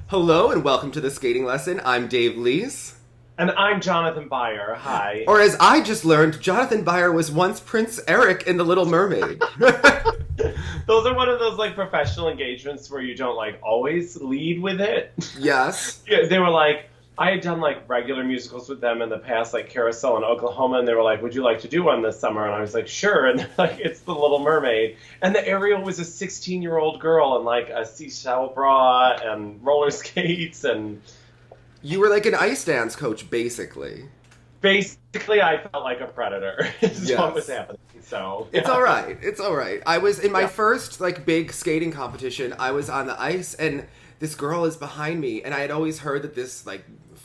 Hello and welcome to the skating lesson. I'm Dave Lees. And I'm Jonathan Byer. Hi. Or as I just learned, Jonathan Byer was once Prince Eric in The Little Mermaid. Those are one of those professional engagements where you don't always lead with it. Yes. Yeah, they were I had done regular musicals with them in the past, like Carousel in Oklahoma, and they were like, "Would you like to do one this summer?" And I was like, "Sure." And they're like, "It's The Little Mermaid," and the Ariel was a 16-year-old girl in a seashell bra and roller skates, and You were like an ice dance coach, basically. basically I felt like a predator. Is what was happening. So yeah. It's all right. It's all right. I was in my first big skating competition. I was on the ice, and this girl is behind me, and I had always heard that this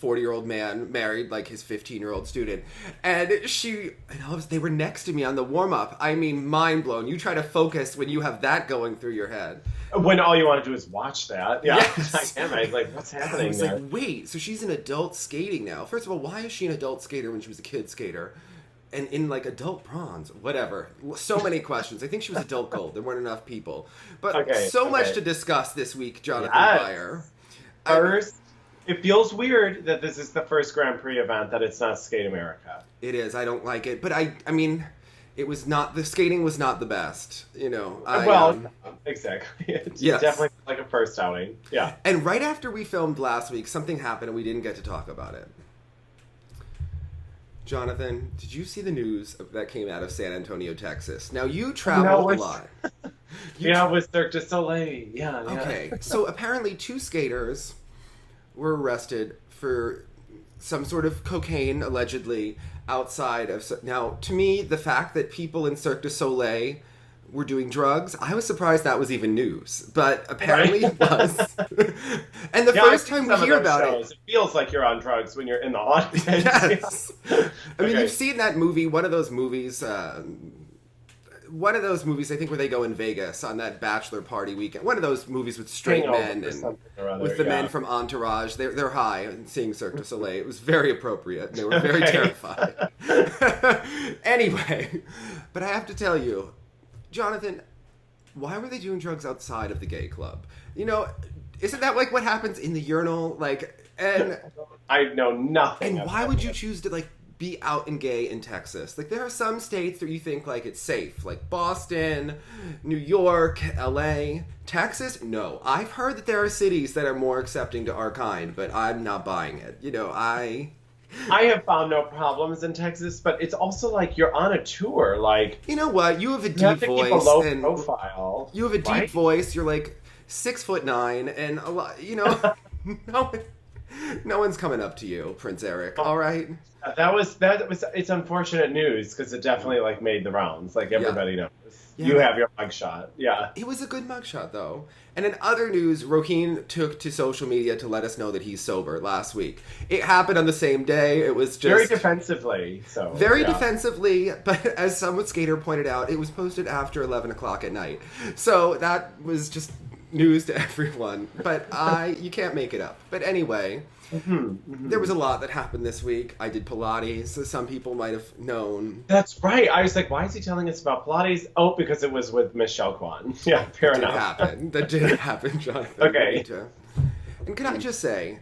40-year-old man married his 15-year-old student, and they were next to me on the warm-up. I mean, mind blown. You try to focus when you have that going through your head. When all you want to do is watch that. Yeah. Yes. I was like, what's happening I was there? wait, so she's an adult skating now. First of all, why is she an adult skater when she was a kid skater? And in adult bronze, whatever. So many questions. I think she was adult gold. There weren't enough people. But much to discuss this week, Jonathan Byer. First, it feels weird that this is the first Grand Prix event that it's not Skate America. It is. I don't like it. But I mean, it was not, the skating was not the best, Exactly. It's yes. definitely a first outing. Yeah. And right after we filmed last week, something happened and we didn't get to talk about it. Jonathan, did you see the news that came out of San Antonio, Texas? Now, you traveled a lot. With Cirque du Soleil. Yeah. Okay. So apparently 2 skaters were arrested for some sort of cocaine, allegedly, outside of... Now, to me, the fact that people in Cirque du Soleil were doing drugs, I was surprised that was even news. But apparently it was. And the first time we hear about it... It feels like you're on drugs when you're in the audience. Yes. I mean, you've seen that movie, one of those movies, I think, where they go in Vegas on that bachelor party weekend. One of those movies with straight men and with the men from Entourage. They're high and seeing Cirque du Soleil. It was very appropriate. And they were very terrified. Anyway, but I have to tell you, Jonathan, why were they doing drugs outside of the gay club? Isn't that what happens in the urinal? And I know nothing. And why would you choose to be out and gay in Texas? There are some states where you think it's safe, like Boston, New York, LA. Texas, no. I've heard that there are cities that are more accepting to our kind, but I'm not buying it. I have found no problems in Texas, but it's also you're on a tour. You know what? You have a deep voice. Keep a low profile. You have a deep voice. You're 6'9", and a lot. No one's coming up to you, Prince Eric. All right. That was. It's unfortunate news because it definitely made the rounds. Everybody knows. Yeah. You have your mugshot. Yeah. It was a good mugshot, though. And in other news, Rokin took to social media to let us know that he's sober last week. It happened on the same day. It was just... Very defensively, so... Very defensively, but as some skater pointed out, it was posted after 11 o'clock at night. So that was just news to everyone. But you can't make it up. But anyway... There was a lot that happened this week. I did Pilates, so some people might have known. That's right. I was like, why is he telling us about Pilates? Oh, because it was with Michelle Kwan. Yeah, fair enough. That did happen, Jonathan. Okay. And can I just say,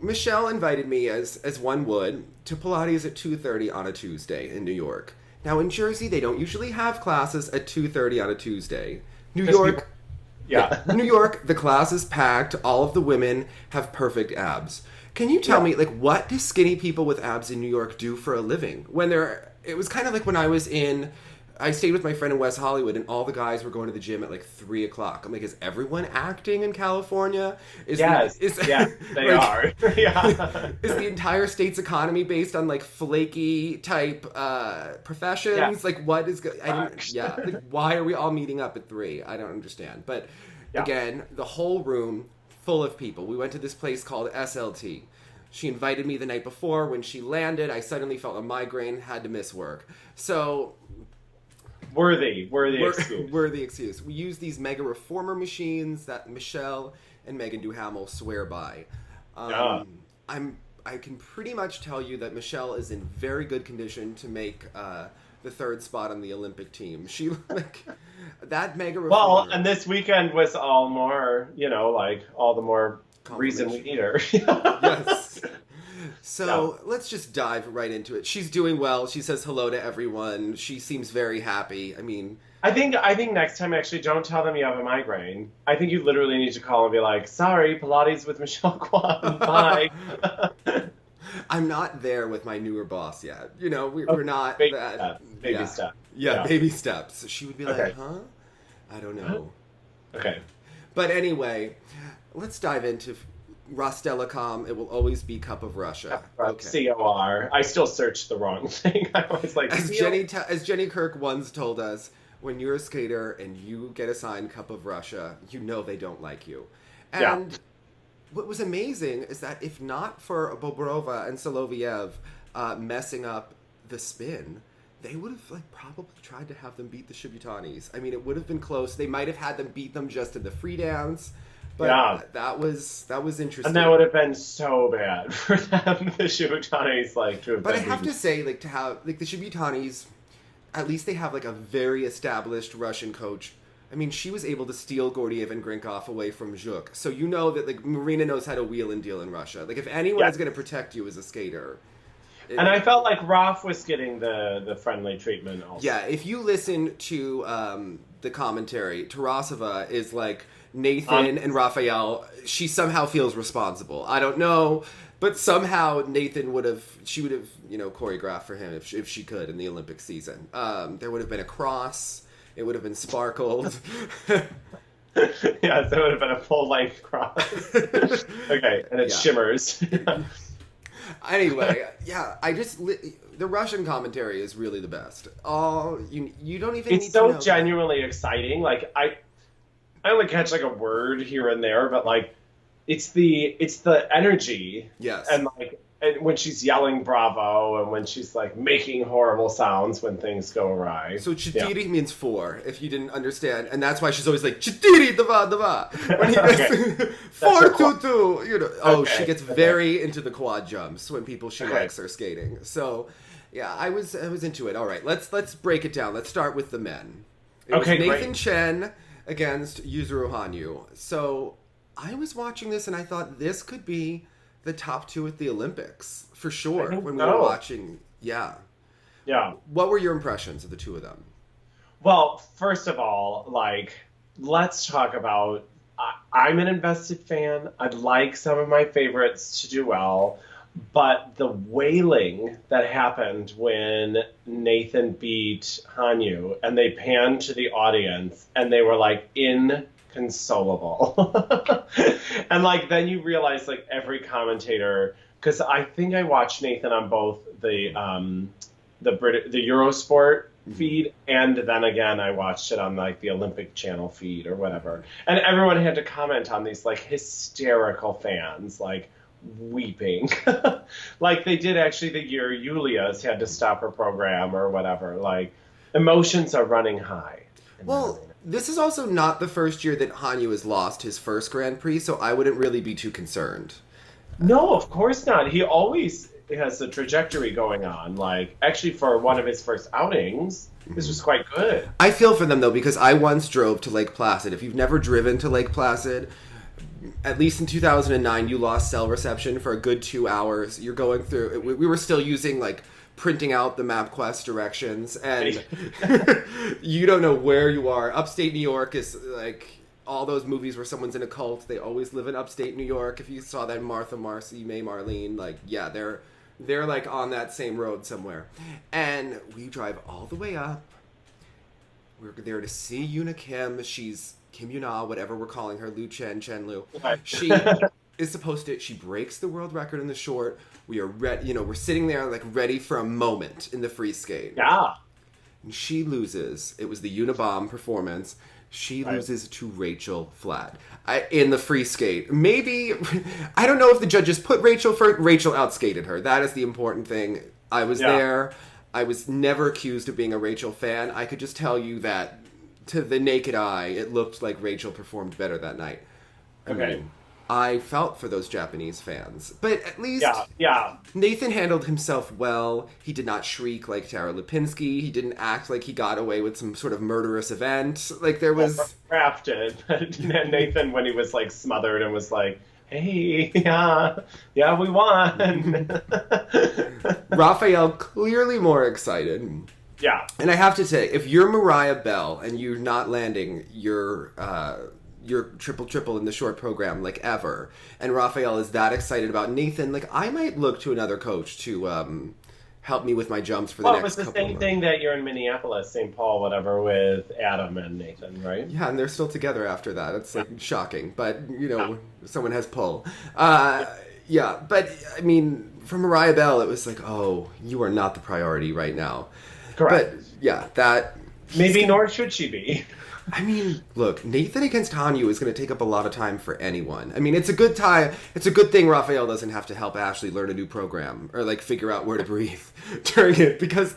Michelle invited me, as one would, to Pilates at 2:30 on a Tuesday in New York. Now, in Jersey, they don't usually have classes at 2:30 on a Tuesday. New York... Yeah. New York, the class is packed. All of the women have perfect abs. Can you tell me, what do skinny people with abs in New York do for a living? It was kind of when I stayed with my friend in West Hollywood, and all the guys were going to the gym at 3 o'clock. I'm like, is everyone acting in California? Yes, they are. Yeah. Is the entire state's economy based on flaky type professions? Yes. What is why are we all meeting up at 3? I don't understand. But again, the whole room full of people. We went to this place called SLT. She invited me the night before. When she landed, I suddenly felt a migraine, had to miss work. So... Worthy excuse. Worthy excuse. We use these mega reformer machines that Michelle and Meghan Duhamel swear by. I can pretty much tell you that Michelle is in very good condition to make the 3rd spot on the Olympic team. She that mega reformer. Well, and this weekend was all more, all the more reason we need her. Yes. So let's just dive right into it. She's doing well. She says hello to everyone. She seems very happy. I mean, I think next time, actually, don't tell them you have a migraine. I think you literally need to call and be like, sorry, Pilates with Michelle Kwan. Bye. I'm not there with my newer boss yet. You know, we're not baby that. Steps. Baby steps. Yeah, baby steps. She would be like, Okay. huh? I don't know. Okay. But anyway, let's dive into Rostelecom. It will always be Cup of Russia. Okay. COR. I still search the wrong thing. I always like As Jenny Kirk once told us, when you're a skater and you get assigned Cup of Russia, you know they don't like you. And what was amazing is that if not for Bobrova and Soloviev messing up the spin, they would have probably tried to have them beat the Shibutanis. I mean, it would have been close. They might have had them beat them just in the free dance, but that was interesting. And that would have been so bad for them, the Shibutanis, to have. But I have to say, to have the Shibutanis, at least they have a very established Russian coach. I mean, she was able to steal Gordiev and Grinkov away from Zhuk. So you know that Marina knows how to wheel and deal in Russia. If anyone is going to protect you as a skater. And I felt like Roth was getting the friendly treatment also. Yeah, if you listen to the commentary, Tarasova is like Nathan and Raphael. She somehow feels responsible. I don't know, but somehow Nathan would have choreographed for him if she could in the Olympic season. There would have been a cross. It would have been sparkled. Yes, it would have been a full-length cross. Okay, and it shimmers. Anyway, the Russian commentary is really the best. You don't even. It's need so to know genuinely exciting. I only catch a word here and there, but it's the energy. Yes. And when she's yelling bravo, and when she's making horrible sounds when things go awry. So Chitiri means four, if you didn't understand, and that's why she's always like Chitiri dava. When he gets 4-2-2, she gets very into the quad jumps when she likes her skating. So yeah, I was into it. All right, let's break it down. Let's start with the men. It was Nathan Chen against Yuzuru Hanyu. So I was watching this and I thought this could be the top two at the Olympics for sure when we were watching. Yeah. What were your impressions of the two of them? Well, first of all, let's talk about. I'm an invested fan. I'd like some of my favorites to do well, but the wailing that happened when Nathan beat Hanyu and they panned to the audience and they were inconsolable. And then you realize every commentator, because I think I watched Nathan on both the Eurosport feed, and then again I watched it on the Olympic Channel feed or whatever, and everyone had to comment on these hysterical fans weeping. They did actually the year Yulia's had to stop her program or whatever. Emotions are running high. Well, this is also not the first year that Hanyu has lost his first Grand Prix, so I wouldn't really be too concerned. No, of course not. He always has a trajectory going on. Actually, for one of his first outings, this was quite good. I feel for them, though, because I once drove to Lake Placid. If you've never driven to Lake Placid, at least in 2009, you lost cell reception for a good 2 hours. You're going through... We were still using, printing out the MapQuest directions, and you don't know where you are. Upstate New York is all those movies where someone's in a cult. They always live in upstate New York. If you saw that Martha, Marcy, May, Marlene, they're on that same road somewhere. And we drive all the way up. We're there to see Yuna Kim. She's Kim Yuna, whatever we're calling her, Lu Chen, Chen Lu. She is supposed to, she breaks the world record in the short. We are ready, we're sitting there ready for a moment in the free skate. Yeah. And she loses. It was the Unabomb performance. She loses to Rachel Flat in the free skate. Maybe, I don't know if the judges put Rachel first. Rachel outskated her. That is the important thing. I was there. I was never accused of being a Rachel fan. I could just tell you that to the naked eye, it looked like Rachel performed better that night. I mean, I felt for those Japanese fans. But at least Nathan handled himself well. He did not shriek like Tara Lipinski. He didn't act like he got away with some sort of murderous event. There was... Crafted. Nathan, when he was smothered and was hey, yeah, we won. Raphael clearly more excited. Yeah. And I have to say, if you're Mariah Bell and you're not landing your triple in the short program like ever, and Raphael is that excited about Nathan, like I might look to another coach to help me with my jumps for the next couple. Well, it's the same thing that you're in Minneapolis, St. Paul, whatever, with Adam and Nathan, right? Yeah, and they're still together after that. It's like shocking, but someone has pull. Yeah, but I mean, for Mariah Bell, it was like, oh, you are not the priority right now. Correct. But yeah, that maybe nor should she be. I mean, look, Nathan against Hanyu is going to take up a lot of time for anyone. I mean, it's a good time. It's a good thing Raphael doesn't have to help Ashley learn a new program or like figure out where to breathe during it, because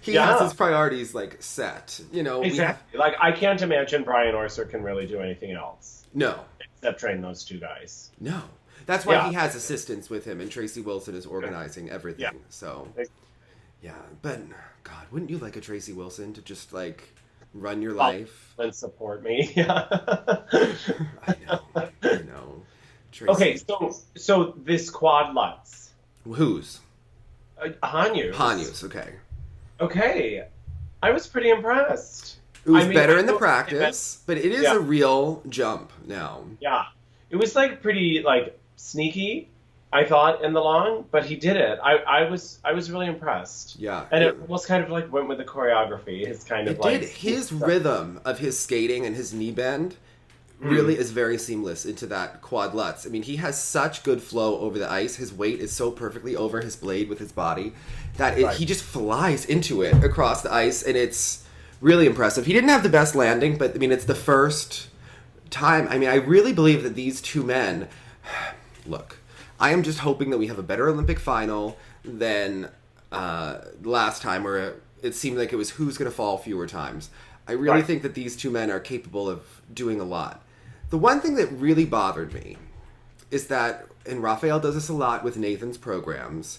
he has his priorities like set. Exactly. Like I can't imagine Brian Orser can really do anything else. No, except train those two guys. No, that's why he has assistants with him, and Tracy Wilson is organizing everything. Yeah. So. Yeah, but God, wouldn't you like a Tracy Wilson to just like run your life and support me? I know. Tracy. Okay, so this quad Lutz. Whose? Hanyu's. Okay. Okay, I was pretty impressed. It was better in the practice, but it is a real jump now. Yeah, it was like pretty like sneaky. I thought in the long, but he did it. I was really impressed. Yeah, and it was kind of like went with the choreography. His rhythm of his skating and his knee bend really is very seamless into that quad Lutz. I mean, he has such good flow over the ice. His weight is so perfectly over his blade with his body that he just flies into it across the ice, and it's really impressive. He didn't have the best landing, but I mean, it's the first time. I mean, I really believe that these two men look. I am just hoping that we have a better Olympic final than last time, where it seemed like it was who's going to fall fewer times. I really think that these two men are capable of doing a lot. The one thing that really bothered me is that, and Raphael does this a lot with Nathan's programs,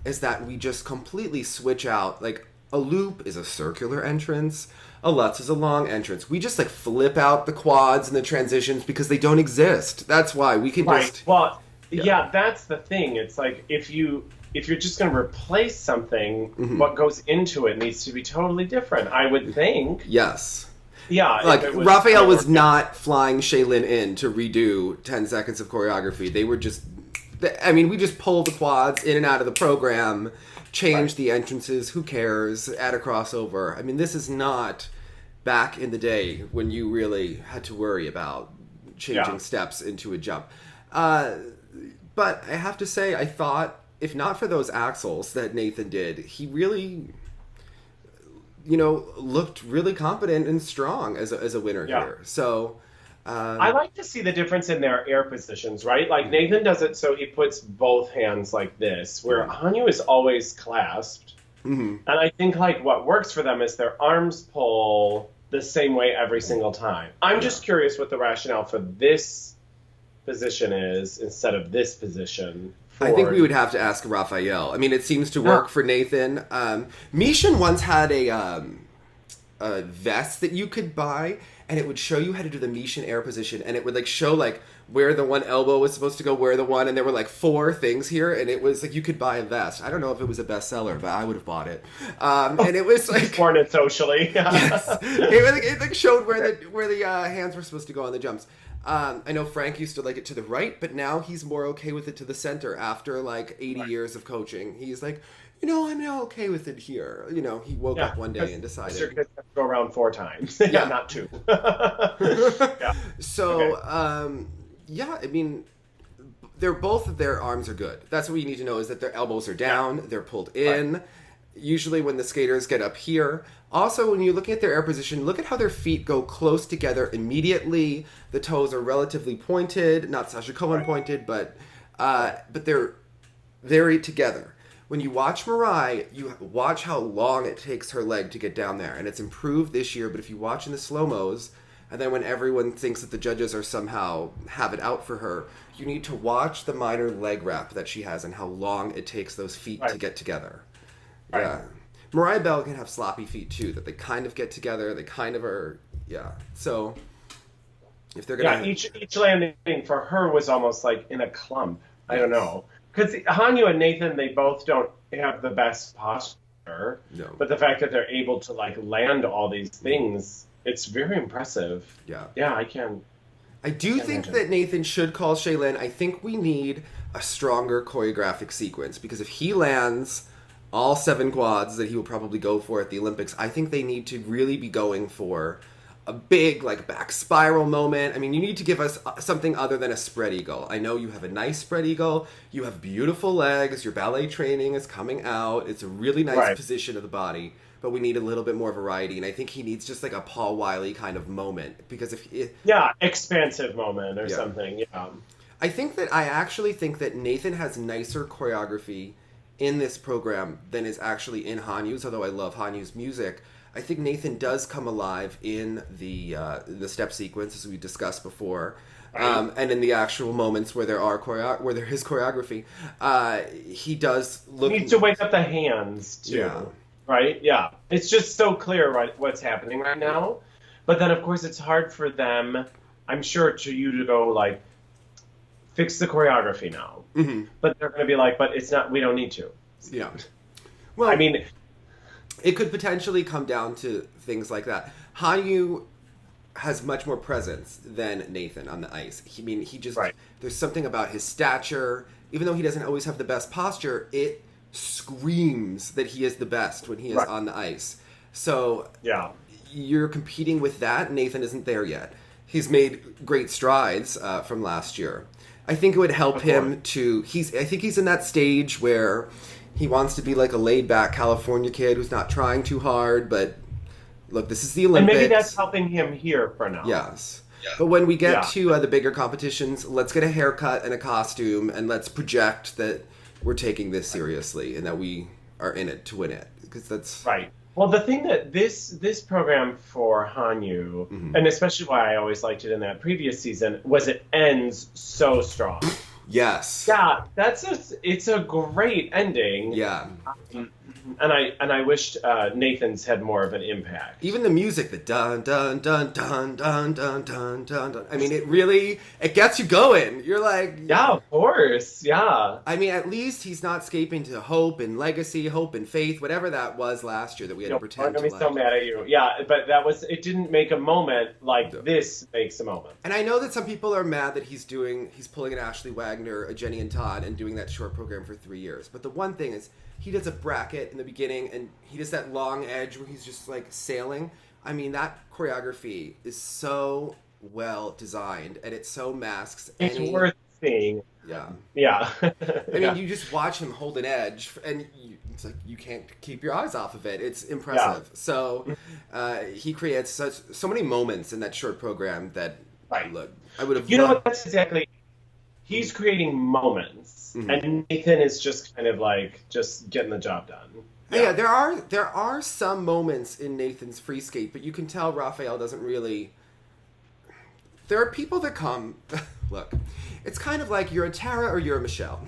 is that we just completely switch out. Like, a loop is a circular entrance, a Lutz is a long entrance. We just like flip out the quads and the transitions because they don't exist. That's why we can just... Well, yeah, that's the thing. It's like if you're just going to replace something, what goes into it needs to be totally different, I would think. Yes. Yeah. Like, Raphael was not flying Shaylin in to redo 10 seconds of choreography. They were just... I mean, we just pull the quads in and out of the program, change the entrances, who cares, add a crossover. I mean, this is not back in the day when you really had to worry about changing steps into a jump. But I have to say, I thought, if not for those axles that Nathan did, he really, looked really competent and strong as a winner here. So, I like to see the difference in their air positions, right? Like Nathan does it so he puts both hands like this, where Hanyu is always clasped. And I think like what works for them is their arms pull the same way every single time. I'm just curious what the rationale for this position is instead of this position. I think we would have to ask Raphael. I mean, it seems to work for Nathan. Mishan once had a vest that you could buy, and it would show you how to do the Mishan air position, and it would like show like where the one elbow was supposed to go, where the one, and there were like 4 things here, and it was like you could buy a vest. I don't know if it was a bestseller, but I would have bought it. And it was like worn it socially. Yes, it like showed where the hands were supposed to go on the jumps. I know Frank used to like it to the right, but now he's more okay with it to the center after like 80 years of coaching. He's like, I'm now okay with it here. He woke up one day and decided. Your kids have to go around 4 times. Not 2. So, I mean, both of their arms are good. That's what you need to know, is that their elbows are down, they're pulled in. Usually when the skaters get up here. Also, when you're looking at their air position, look at how their feet go close together immediately. The toes are relatively pointed, not Sasha Cohen pointed, but they're very together. When you watch Mariah, you watch how long it takes her leg to get down there, and it's improved this year. But if you watch in the slow-mos, and then when everyone thinks that the judges are somehow have it out for her, you need to watch the minor leg wrap that she has and how long it takes those feet to get together. Yeah. Mariah Bell can have sloppy feet too, that they kind of get together, they kind of are, So, If they're Yeah, gonna, each landing for her was almost like in a clump. I don't yes, know. Because Hanyu and Nathan, they both don't have the best posture, no, but the fact that they're able to like land all these things, it's very impressive. yeah. Yeah, I do can't think imagine. that Nathan should call Shaylin. I think we need a stronger choreographic sequence because if he lands all 7 quads that he will probably go for at the Olympics, I think they need to really be going for a big like back spiral moment. I mean, you need to give us something other than a spread eagle. I know you have a nice spread eagle. You have beautiful legs. Your ballet training is coming out. It's a really nice Right. position of the body. But we need a little bit more variety, and I think he needs just like a Paul Wiley kind of moment because Yeah, expansive moment or yeah. something. Yeah. I actually think that Nathan has nicer choreography in this program than is actually in Hanyu's. Although I love Hanyu's music, I think Nathan does come alive in the step sequence as we discussed before, Right. and in the actual moments where there are where there is choreography. He does look. Needs to wake up the hands too. Yeah. Right? Yeah. It's just so clear what's happening right now. But then of course it's hard for them, I'm sure, to you to go like fix the choreography now. Mhm. But they're going to be like, but it's not. We don't need to. Yeah. Well, I mean, it could potentially come down to things like that. Hanyu has much more presence than Nathan on the ice. He just Right. there's something about his stature. Even though he doesn't always have the best posture, it screams that he is the best when he is Right. on the ice. So yeah, you're competing with that. Nathan isn't there yet. He's made great strides from last year. I think it would help Of him course. to. I think he's in that stage where he wants to be like a laid back California kid who's not trying too hard. But look, this is the and Olympics. maybe that's helping him here for now. Yes. But when we get Yeah. to the bigger competitions, let's get a haircut and a costume, and let's project that we're taking this seriously and that we are in it to win it. Because that's Right. Well, the thing that this program for Hanyu, and especially why I always liked it in that previous season, was it ends so strong. yes, Yeah, it's a great ending. yeah. And I wished Nathan's had more of an impact. Even the music, the dun dun dun dun dun dun dun dun dun. I mean, it gets you going. You're like, Yeah, of course. Yeah. I mean, at least he's not escaping to hope and legacy, hope and faith, whatever that was last year that we had to I'm pretend gonna to be so like. mad at you. Yeah, but it didn't make a moment like this makes a moment. And I know that some people are mad that he's pulling an Ashley Wagner, a Jenny and Todd, and doing that short program for 3 years. But the one thing is, he does a bracket in the beginning, and he does that long edge where he's just like sailing. I mean, that choreography is so well designed, and it so masks It's any. worth seeing. Yeah. Yeah. I mean, you just watch him hold an edge, and it's like you can't keep your eyes off of it. It's impressive. Yeah. So he creates so many moments in that short program that Right. look, I would have. You know what? That's exactly. He's creating moments, and Nathan is just kind of like just getting the job done. Yeah, there are some moments in Nathan's free skate, but you can tell Raphael doesn't really. There are people that come. Look, it's kind of like you're a Tara or you're a Michelle.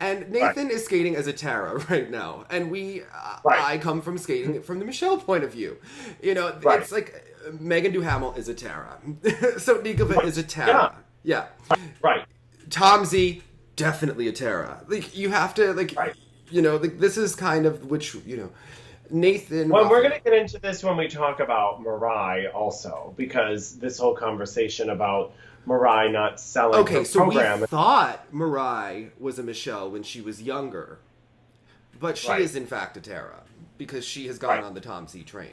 And Nathan is skating as a Tara right now, and I come from skating from the Michelle point of view. You know, it's like Meghan Duhamel is a Tara, so Nikova is a Tara. Yeah. Right. Tomsy, definitely a Tara. Like you have to this is kind of Nathan. Well, we're going to get into this when we talk about Mariah also, because this whole conversation about Mariah not selling her program. We thought Mariah was a Michelle when she was younger, but she is in fact a Tara because she has gone on the Tom C train.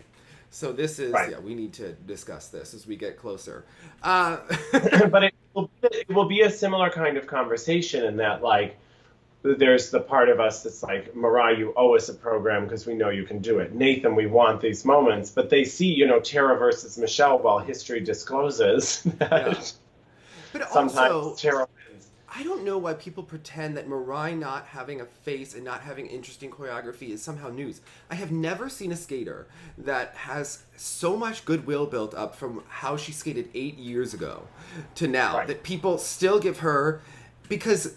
So this is we need to discuss this as we get closer. But it will be a similar kind of conversation in that, like, there's the part of us that's like, Mariah, you owe us a program because we know you can do it. Nathan, we want these moments. But they see, Tara versus Michelle, while history discloses that But sometimes also, Tara wins. I don't know why people pretend that Mariah not having a face and not having interesting choreography is somehow news. I have never seen a skater that has so much goodwill built up from how she skated 8 years ago to now that people still give her, because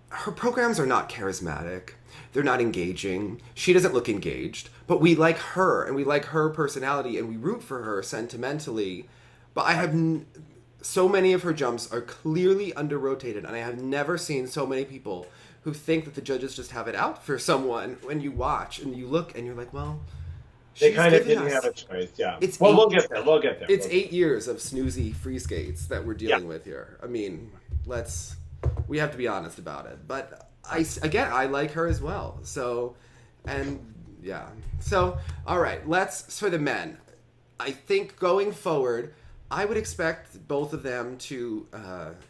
her programs are not charismatic. They're not engaging. She doesn't look engaged, but we like her and we like her personality and we root for her sentimentally. But so many of her jumps are clearly under-rotated, and I have never seen so many people who think that the judges just have it out for someone when you watch and you look and you're like, well, they kind of didn't have a choice, yeah. We'll get there. It's 8 years of snoozy free skates that we're dealing with here. I mean, we have to be honest about it. But I like her as well. So, all right, for the men. I think going forward, I would expect both of them to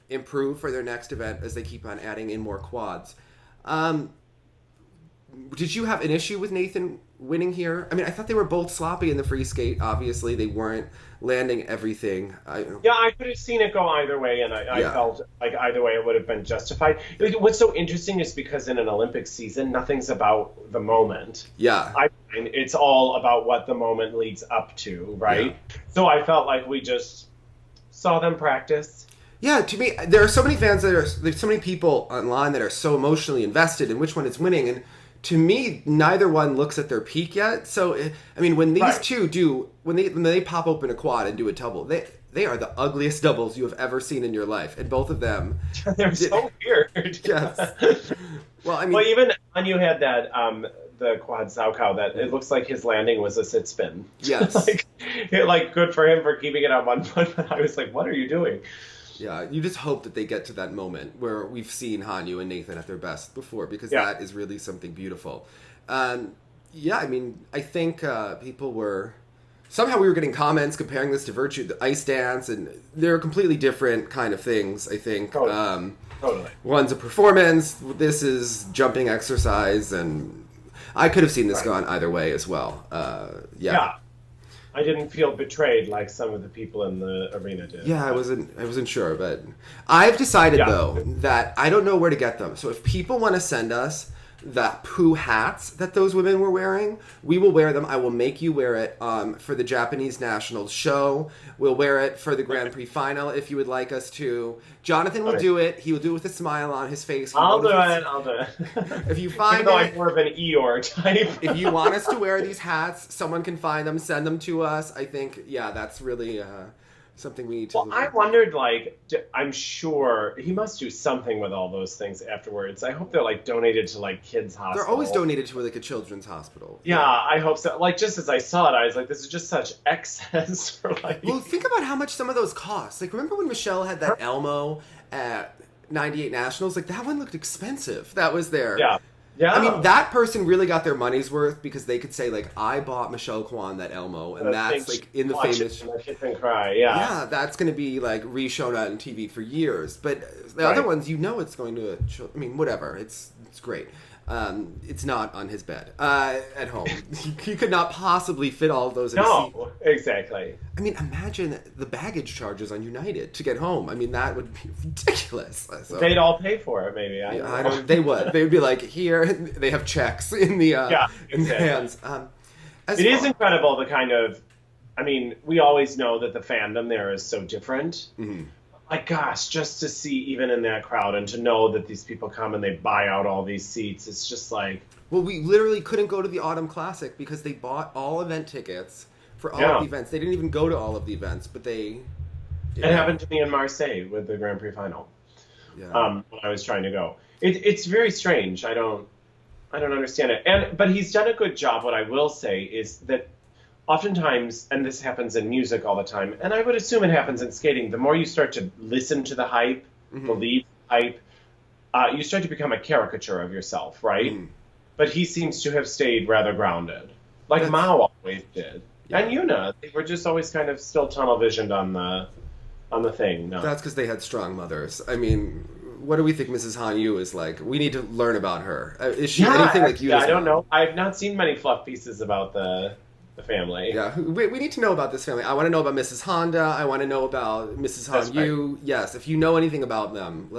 improve for their next event as they keep on adding in more quads. Did you have an issue with Nathan winning here? I mean, I thought they were both sloppy in the free skate. Obviously, they weren't landing everything. I could have seen it go either way, and I felt like either way it would have been justified. What's so interesting is because in an Olympic season, nothing's about the moment. Yeah. I find it's all about what the moment leads up to, right? Yeah. So I felt like we just saw them practice. Yeah, to me, there are so many fans there's so many people online that are so emotionally invested in which one is winning, and to me, neither one looks at their peak yet. So, I mean, when these two when they pop open a quad and do a double, they are the ugliest doubles you have ever seen in your life, and both of them they're so weird. Yes. Well, I mean, even Hanyu had that the quad Saukow that it looks like his landing was a sit spin. Yes. like good for him for keeping it on one foot, but I was like, what are you doing? Yeah, you just hope that they get to that moment where we've seen Hanyu and Nathan at their best before, because that is really something beautiful. I mean, I think people were... Somehow we were getting comments comparing this to Virtue, the ice dance, and they're completely different kind of things, I think. Totally. One's a performance, this is jumping exercise, and I could have seen this gone either way as well. Yeah. I didn't feel betrayed like some of the people in the arena did. Yeah, I wasn't sure, but I've decided though that I don't know where to get them. So if people want to send us the poo hats that those women were wearing, we will wear them. I will make you wear it for the Japanese national show. We'll wear it for the Grand Prix final if you would like us to. Jonathan will do it. He will do it with a smile on his face. I'll do it. If you find I'm more of an Eeyore type. If you want us to wear these hats, someone can find them, send them to us. I think, that's really... something we need to I wondered, I'm sure he must do something with all those things afterwards. I hope they're, donated to, kids' hospitals. They're always donated to, a children's hospital. Yeah, I hope so. Just as I saw it, I was like, this is just such excess for, Well, think about how much some of those cost. Remember when Michelle had that Elmo at 98 Nationals? That one looked expensive. That was there. Yeah. Yeah. I mean, that person really got their money's worth because they could say, I bought Michelle Kwan that Elmo, and that's, in the famous... Kiss and cry, yeah. Yeah, that's going to be, re-shown on TV for years. But the other ones, it's going to... I mean, whatever. It's great. It's not on his bed at home. He could not possibly fit all of those in a seat. No, exactly. I mean, imagine the baggage charges on United to get home. I mean, that would be ridiculous. So, they'd all pay for it, maybe. I don't. They would. They would be like, here. They have checks in the in the hands. It is incredible the kind of. I mean, we always know that the fandom there is so different. Mm-hmm. Gosh, just to see even in that crowd and to know that these people come and they buy out all these seats, it's just like... Well, we literally couldn't go to the Autumn Classic because they bought all event tickets for all of the events. They didn't even go to all of the events, but they... It happened to me in Marseille with the Grand Prix final. Yeah. When I was trying to go. It's very strange. I don't understand it. But he's done a good job. What I will say is that oftentimes, and this happens in music all the time, and I would assume it happens in skating, the more you start to listen to the hype, believe the hype, you start to become a caricature of yourself, right? Mm. But he seems to have stayed rather grounded, Mao always did. Yeah. And Yuna, they were just always kind of still tunnel visioned on the thing. No. That's because they had strong mothers. I mean, what do we think Mrs. Hanyu is like? We need to learn about her. Is she anything like you? I don't know. I've not seen many fluff pieces about the family. Yeah, we need to know about this family. I want to know about Mrs. Honda. I want to know about Mrs. Hanyu. Right. Yes, if you know anything about them,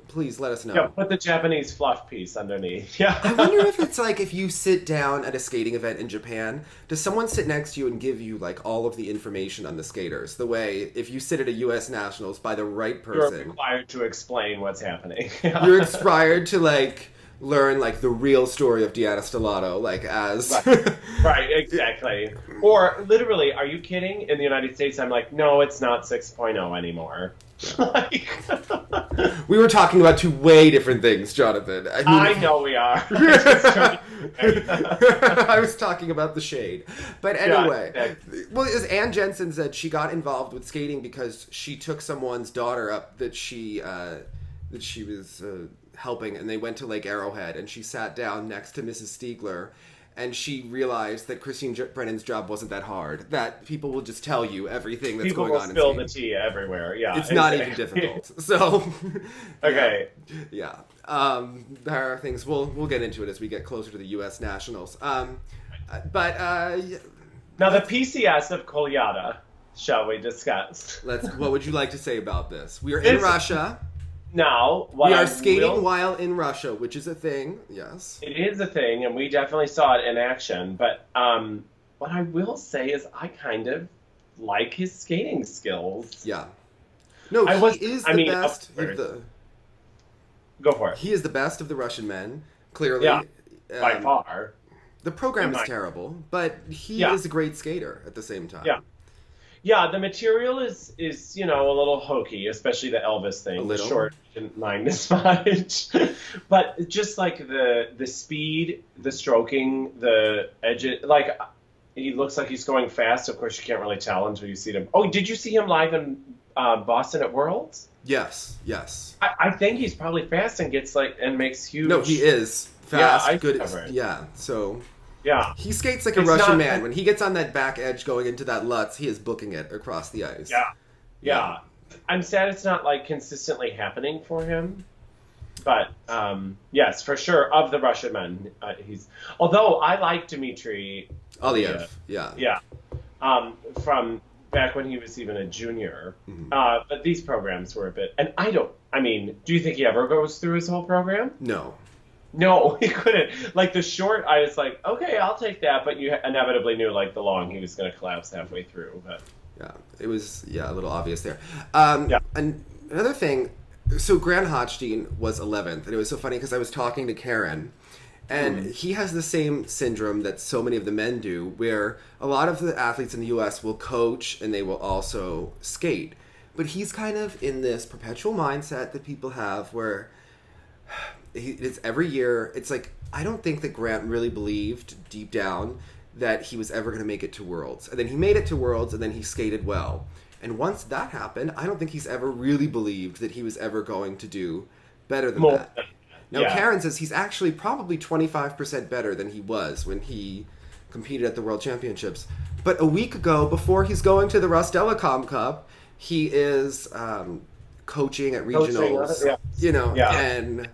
please let us know. Yeah, put the Japanese fluff piece underneath. Yeah. I wonder if it's if you sit down at a skating event in Japan, does someone sit next to you and give you all of the information on the skaters? The way if you sit at a U.S. Nationals by the right person, you're required to explain what's happening. You're inspired to learn like the real story of Deanna Stellato, like as right, exactly. Or literally, are you kidding? In the United States, I'm like, no, it's not 6.0 anymore. Like, we were talking about two way different things, Jonathan. I know we are. I was talking about the shade. But anyway, well, as Ann Jensen said, she got involved with skating because she took someone's daughter up that she was helping, and they went to Lake Arrowhead, and she sat down next to Mrs. Stiegler, and she realized that Christine Brennan's job wasn't that hard, that people will just tell you everything that's going on in skating. People will spill the tea everywhere, yeah. It's not even difficult. So, okay. Yeah. There are things, we'll get into it as we get closer to the U.S. Nationals. Now the PCS of Kolyada, shall we discuss? What would you like to say about this? We are in Russia. Now, we are skating while in Russia, which is a thing, yes. It is a thing, and we definitely saw it in action. But what I will say is I kind of like his skating skills. Yeah. No, he is the best of the... Go for it. He is the best of the Russian men, clearly. Yeah, by far. The program is terrible, but he is a great skater at the same time. Yeah. Yeah, the material is a little hokey, especially the Elvis thing. The short, didn't mind as much. But just like the speed, the stroking, the edges, like he looks like he's going fast. Of course, you can't really tell until you see him. Oh, did you see him live in Boston at Worlds? Yes. I think he's probably fast and makes huge. No, he is fast. Yeah, good. Yeah, so. Yeah. He skates like a Russian man. When he gets on that back edge going into that Lutz, he is booking it across the ice. Yeah. I'm sad it's not like consistently happening for him. But yes, for sure, of the Russian men, although I like Dmitry Aliev. Yeah. From back when he was even a junior. Mm-hmm. But these programs were a bit, and do you think he ever goes through his whole program? No, he couldn't. Like the short, I was like, okay, I'll take that. But you inevitably knew, like the long, he was going to collapse halfway through. But yeah, it was a little obvious there. And another thing, so Grant Hochstein was 11th, and it was so funny because I was talking to Karen, and he has the same syndrome that so many of the men do, where a lot of the athletes in the U.S. will coach and they will also skate, but he's kind of in this perpetual mindset that people have where. It's every year. It's like, I don't think that Grant really believed deep down that he was ever going to make it to Worlds. And then he made it to Worlds, and then he skated well. And once that happened, I don't think he's ever really believed that he was ever going to do better than that. Now, Karen says he's actually probably 25% better than he was when he competed at the World Championships. But a week ago, before he's going to the Rostelecom Cup, he is coaching at regionals, and...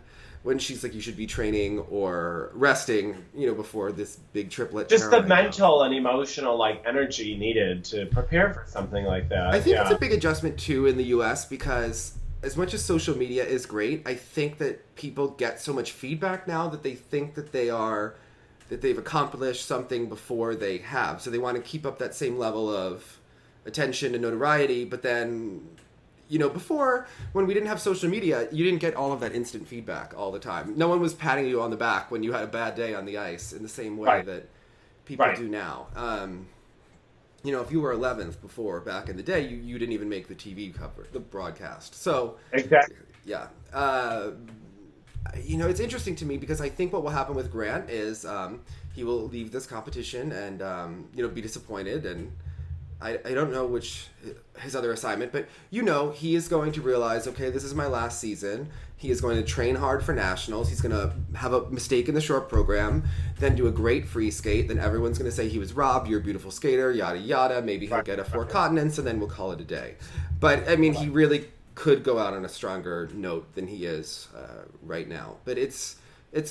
when she's like, you should be training or resting, before this big triplet. Just the mental and emotional, energy needed to prepare for something like that. I think it's a big adjustment, too, in the U.S. because as much as social media is great, I think that people get so much feedback now that they think that they've accomplished something before they have. So they want to keep up that same level of attention and notoriety, but then... before, when we didn't have social media, you didn't get all of that instant feedback all the time. No one was patting you on the back when you had a bad day on the ice in the same way that people do now. If you were 11th before, back in the day, you didn't even make the TV cover, the broadcast. So, exactly. Yeah. It's interesting to me because I think what will happen with Grant is he will leave this competition and, be disappointed and... I don't know which his other assignment, but he is going to realize, okay, this is my last season. He is going to train hard for nationals. He's going to have a mistake in the short program, then do a great free skate. Then everyone's going to say he was robbed. You're a beautiful skater, yada yada. Maybe he'll get a 4 continents, and then we'll call it a day. But he really could go out on a stronger note than he is right now. But it's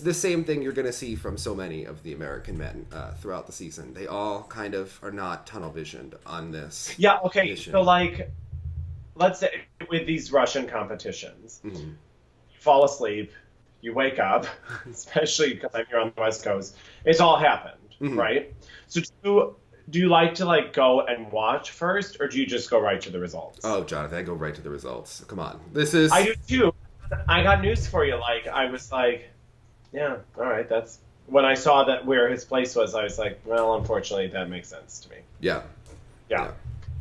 the same thing you're going to see from so many of the American men throughout the season. They all kind of are not tunnel visioned on this. Yeah, okay. Mission. So, let's say with these Russian competitions, you fall asleep, you wake up, especially because I'm here on the West Coast, it's all happened, right? So do you like to go and watch first, or do you just go right to the results? Oh, Jonathan, I go right to the results. Come on. I do too. I got news for you. I was Yeah. All right. That's when I saw that where his place was. I was like, well, unfortunately, that makes sense to me. Yeah. Yeah.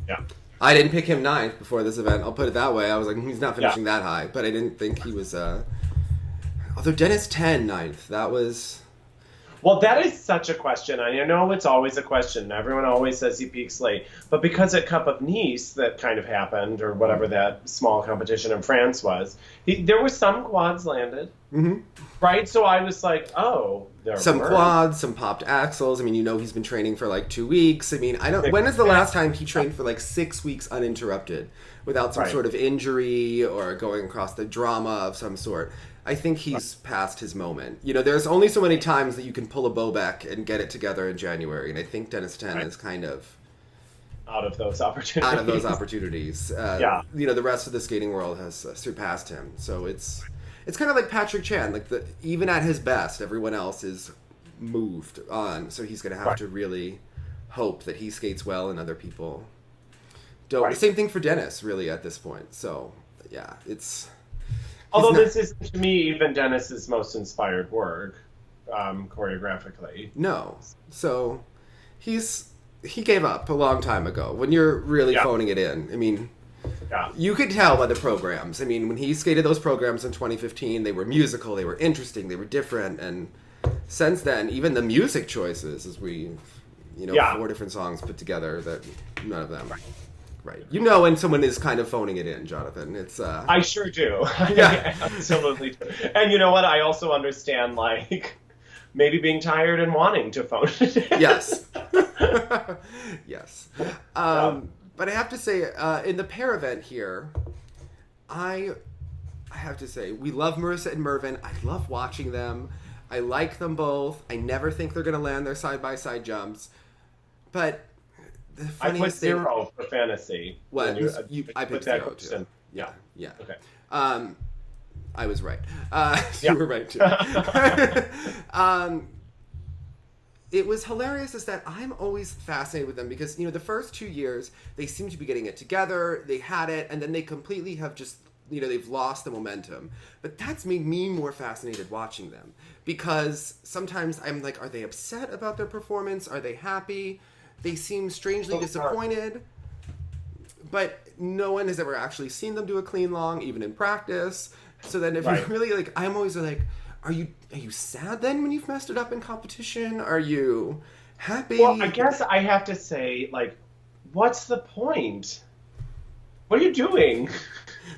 Yeah. I didn't pick him ninth before this event. I'll put it that way. I was like, he's not finishing that high, but I didn't think he was. Although Dennis 10 ninth, that was. Well, that is such a question. I know it's always a question. Everyone always says he peaks late. But because at Cup of Nice that kind of happened, or whatever that small competition in France was, there were some quads landed. Mm-hmm. Right? So I was like, oh, there some were. Quads, some popped axles. I mean, he's been training for like 2 weeks. I mean, when is the last time he trained for like 6 weeks uninterrupted without some sort of injury or going across the drama of some sort? I think he's past his moment. There's only so many times that you can pull a Bobek and get it together in January, and I think Dennis 10 is kind of out of those opportunities. The rest of the skating world has surpassed him. So it's kind of like Patrick Chan. Like even at his best, everyone else is moved on. So he's going to have to really hope that he skates well and other people don't. The same thing for Dennis, really, at this point. So yeah, it's. Although this isn't, to me, even Dennis's most inspired work, choreographically. No. So he gave up a long time ago. When you're really phoning it in, I mean, you could tell by the programs. I mean, when he skated those programs in 2015, they were musical, they were interesting, they were different. And since then, even the music choices, as we, 4 different songs put together, that none of them. Right. When someone is kind of phoning it in, Jonathan. It's I sure do. Yeah. I absolutely do. And you know what? I also understand, like, maybe being tired and wanting to phone it in. Yes. Yes. But I have to say, in the pair event here, I have to say, we love Marissa and Mervyn. I love watching them. I like them both. I never think they're going to land their side-by-side jumps. But... I put 0 for fantasy. What? I picked 0 too. Yeah. Okay. I was right. You were right too. It was hilarious is that I'm always fascinated with them because, the first 2 years, they seem to be getting it together, they had it, and then they completely have just, they've lost the momentum. But that's made me more fascinated watching them because sometimes I'm like, are they upset about their performance? Are they happy? They seem strangely disappointed, but no one has ever actually seen them do a clean long, even in practice. So then if you really, I'm always like, are you sad then when you've messed it up in competition? Are you happy? Well, I guess I have to say, what's the point? What are you doing?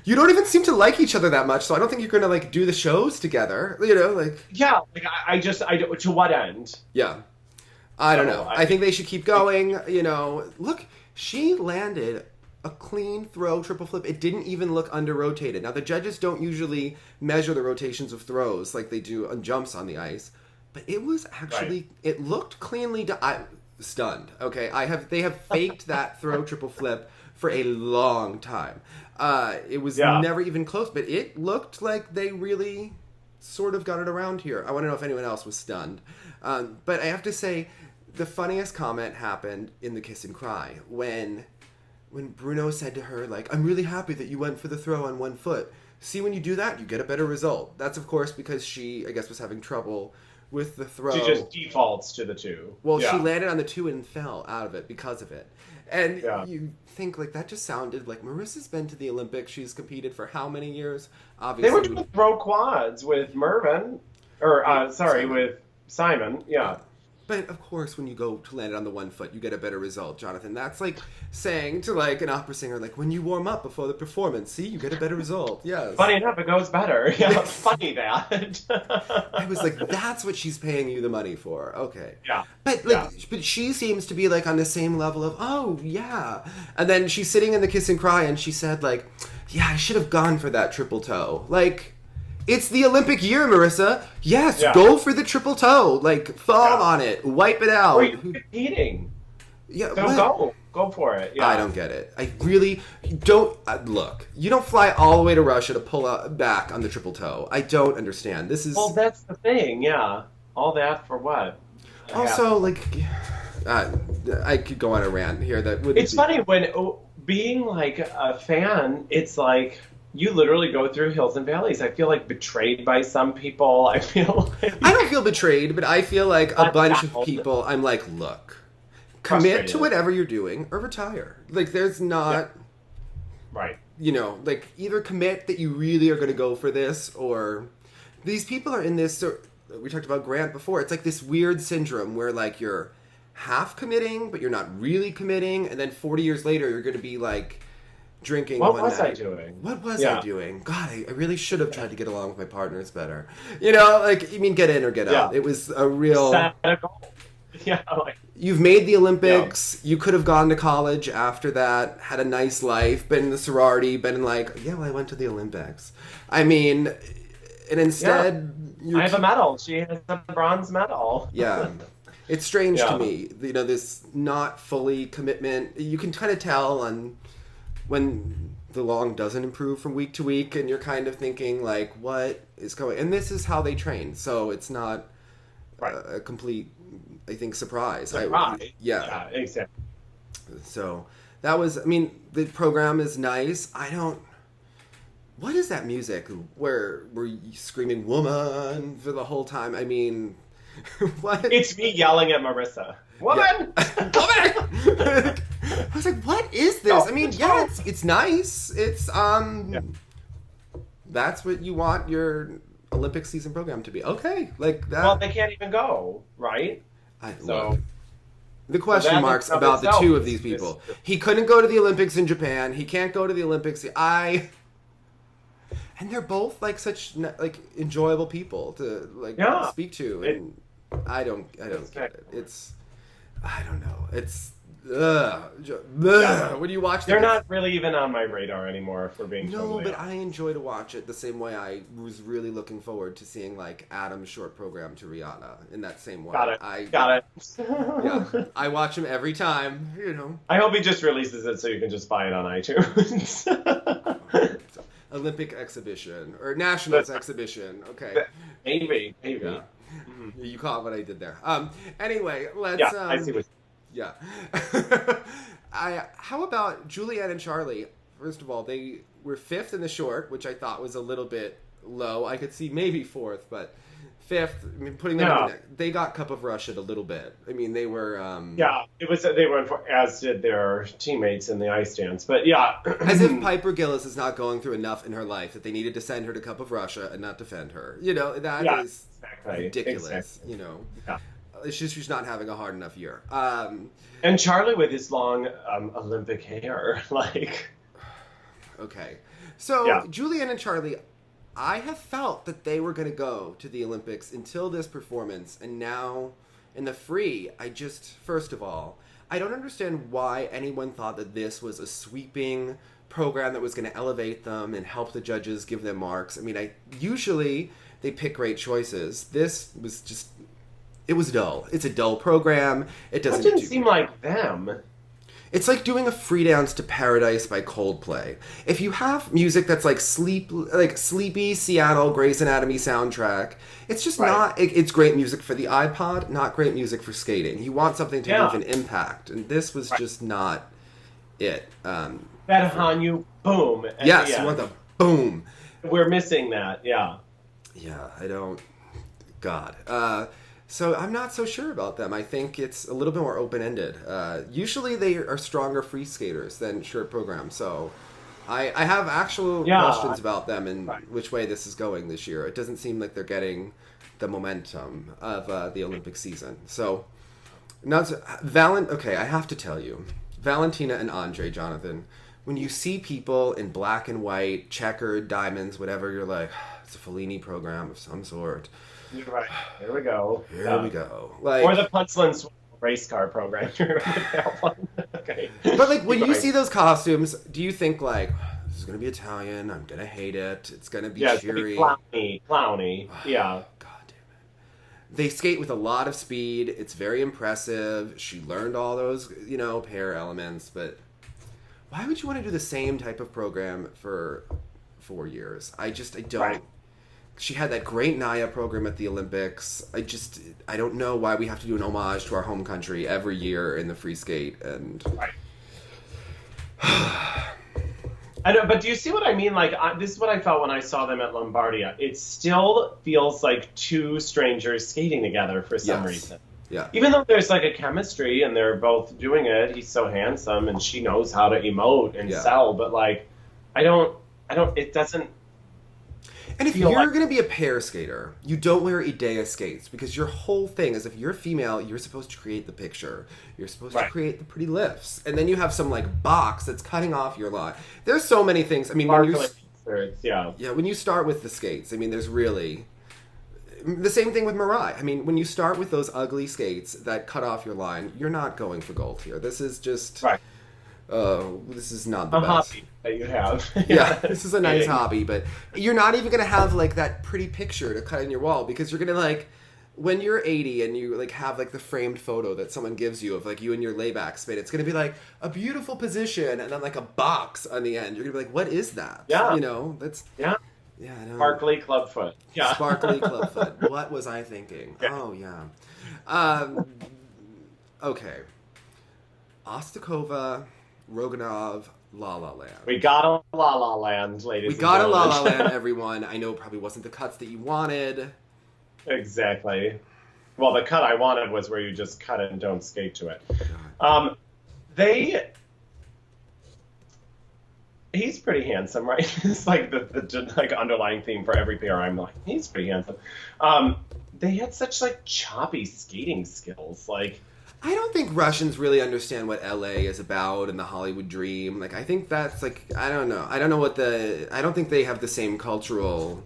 You don't even seem to like each other that much, so I don't think you're going to, do the shows together, Yeah, I to what end? Yeah. I don't know. I think they should keep going. Look, she landed a clean throw triple flip. It didn't even look under-rotated. Now, the judges don't usually measure the rotations of throws like they do on jumps on the ice. But it was actually, it looked cleanly stunned. Okay, they have faked that throw triple flip for a long time. It was never even close, but it looked like they really sort of got it around here. I want to know if anyone else was stunned. But I have to say, the funniest comment happened in the kiss and cry when Bruno said to her, I'm really happy that you went for the throw on 1 foot. See, when you do that, you get a better result. That's, of course, because she, I guess, was having trouble with the throw. She just defaults to the 2. Well, she landed on the 2 and fell out of it because of it. And you think, that just sounded like Marissa's been to the Olympics. She's competed for how many years? Obviously, they were doing throw quads with Mervyn. With Simon. Yeah. But, of course, when you go to land it on the 1 foot, you get a better result, Jonathan. That's like saying to, an opera singer, when you warm up before the performance, see, you get a better result. Yes. Funny enough, it goes better. Yeah, funny that. I was like, that's what she's paying you the money for. Okay. Yeah. But, but she seems to be, on the same level of, oh, yeah. And then she's sitting in the kiss and cry, and she said, yeah, I should have gone for that triple toe. It's the Olympic year, Marissa. Yes, go for the triple toe. Fall on it. Wipe it out. Or you're competing. Yeah, so go for it. Yeah. I don't get it. I really don't. Look, you don't fly all the way to Russia to pull back on the triple toe. I don't understand. This is... Well, that's the thing, yeah. All that for what? Also, I could go on a rant here. That would. It's funny when being a fan, it's you literally go through hills and valleys. I feel like betrayed by some people. I feel like I don't feel betrayed, but I feel like a bunch of down. people, I'm like, look, commit to whatever you're doing or retire. Like, there's not, right. you know, like, either commit that you really are going to go for this, or these people are in this, we talked about Grant before, it's like this weird syndrome where, like, you're half committing, but you're not really committing, and then 40 years later, you're going to be, like, drinking What one was night. I doing? What was I doing? God, I really should have tried to get along with my partners better. You know, like, I mean, get in or get out. It was a real... Set a goal. Yeah, like... You've made the Olympics. You could have gone to college after that, had a nice life, been in the sorority, been like, yeah, well, I went to the Olympics. I mean, and instead... I have a medal. She has a bronze medal. Yeah. It's strange to me, you know, this not fully commitment. You can kind of tell on when the long doesn't improve from week to week, and you're kind of thinking, like, what is going... And this is how they train, so it's not a complete, I think, surprise. Yeah, exactly. So that was, I mean, the program is nice. What is that music where we're screaming "woman" for the whole time? I mean... What? It's me yelling at Marissa. Woman! Yeah. Woman! I was like, what is this? I mean, yeah, it's nice. It's that's what you want your Olympic season program to be. Okay, like that. Well, they can't even go, right? The question marks about the two of these people. He couldn't go to the Olympics in Japan. He can't go to the Olympics. And they're both like such like enjoyable people to like speak to, and I don't get it. It's, I don't know. It's when you watch, they're not really even on my radar anymore. For being totally but I enjoy to watch it the same way I was really looking forward to seeing like Adam's short program to Rihanna in that same way. Got it. Yeah, I watch him every time. You know. I hope he just releases it so you can just buy it on iTunes. Olympic exhibition or Nationals exhibition. Okay. Maybe. Yeah. Mm-hmm. You caught what I did there. Anyway, let's. Yeah, I see what. Yeah. How about Julianne and Charlie? First of all, they were 5th in the short, which I thought was a little bit low. I could see maybe 4th, but 5th. I mean, putting them in, they got Cup of Russia a little bit. I mean, they were. It was. They went for, as did their teammates in the ice dance. But yeah, as if Piper Gillis is not going through enough in her life that they needed to send her to Cup of Russia and not defend her. You know, that is ridiculous. Exactly. You know. Yeah. It's just she's not having a hard enough year. And Charlie with his long Olympic hair, like. Okay, so Julianne and Charlie, I have felt that they were going to go to the Olympics until this performance, and now in the free, first of all, I don't understand why anyone thought that this was a sweeping program that was going to elevate them and help the judges give them marks. I mean, usually they pick great choices. This was just... It was dull. It's a dull program. It didn't seem like them. It's like doing a free dance to Paradise by Coldplay. If you have music that's like sleepy Seattle Grey's Anatomy soundtrack, it's just not... It's great music for the iPod, not great music for skating. You want something to leave an impact, and this was just not it. That Hanyu boom. Yes, you want the boom. We're missing that, yeah. Yeah, I don't... God. So I'm not so sure about them. I think it's a little bit more open-ended. Usually they are stronger free skaters than short programs. So I have actual questions about them and which way this is going this year. It doesn't seem like they're getting the momentum of the Olympic season. So okay, I have to tell you, Valentina and Andre, Jonathan, when you see people in black and white, checkered, diamonds, whatever, you're like, it's a Fellini program of some sort. You're right. Here we go. Here we go. Or the Punchline race car program. Okay. But like when you see those costumes, do you think like, this is gonna be Italian? I'm gonna hate it. It's gonna be cheery. It's gonna be clowny. Yeah. God damn it. They skate with a lot of speed. It's very impressive. She learned all those, pair elements. But why would you want to do the same type of program for 4 years? I don't. Right. She had that great Naya program at the Olympics. I don't know why we have to do an homage to our home country every year in the free skate. And I know, but do you see what I mean? Like, this is what I felt when I saw them at Lombardia. It still feels like two strangers skating together for some reason. Yeah. Even though there's like a chemistry and they're both doing it, he's so handsome and she knows how to emote and sell, but like, it doesn't. And if you're going to be a pair skater, you don't wear Idea skates because your whole thing is if you're female, you're supposed to create the picture. You're supposed to create the pretty lifts. And then you have some like box that's cutting off your line. There's so many things. I mean, when you start with the skates, I mean, there's really the same thing with Mariah. I mean, when you start with those ugly skates that cut off your line, you're not going for gold here. This is just this is not the best hobby that you have. This is a nice hobby, but you're not even gonna have like that pretty picture to cut in your wall because you're gonna like when you're 80 and you like have like the framed photo that someone gives you of like you and your layback spin. It's gonna be like a beautiful position and then like a box on the end. You're gonna be like, what is that? You know, that's I know. Sparkly clubfoot. Sparkly clubfoot. What was I thinking? Oh yeah. Okay. Ostakova, Roganov, La La Land. We got a La La Land, ladies and gentlemen. We got a La La Land, gentlemen. everyone. I know it probably wasn't the cuts that you wanted. Exactly. Well, the cut I wanted was where you just cut it and don't skate to it. He's pretty handsome, right? It's like the like underlying theme for every pair. I'm like, he's pretty handsome. They had such like choppy skating skills, like. I don't think Russians really understand what LA is about and the Hollywood dream. Like, I think that's like, I don't know. I don't think they have the same cultural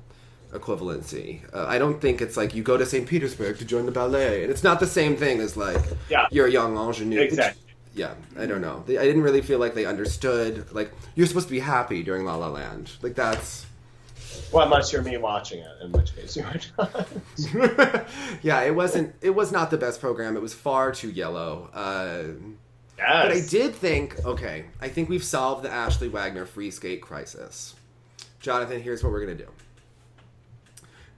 equivalency. I don't think it's like you go to St. Petersburg to join the ballet. And it's not the same thing as like, you're a young ingenue. Exactly. I don't know. I didn't really feel like they understood, like, you're supposed to be happy during La La Land. Like, that's... Well, unless you're me watching it, in which case you are not. It was not the best program. It was far too yellow. Yes. But I did think, I think we've solved the Ashley Wagner free skate crisis. Jonathan, here's what we're going to do.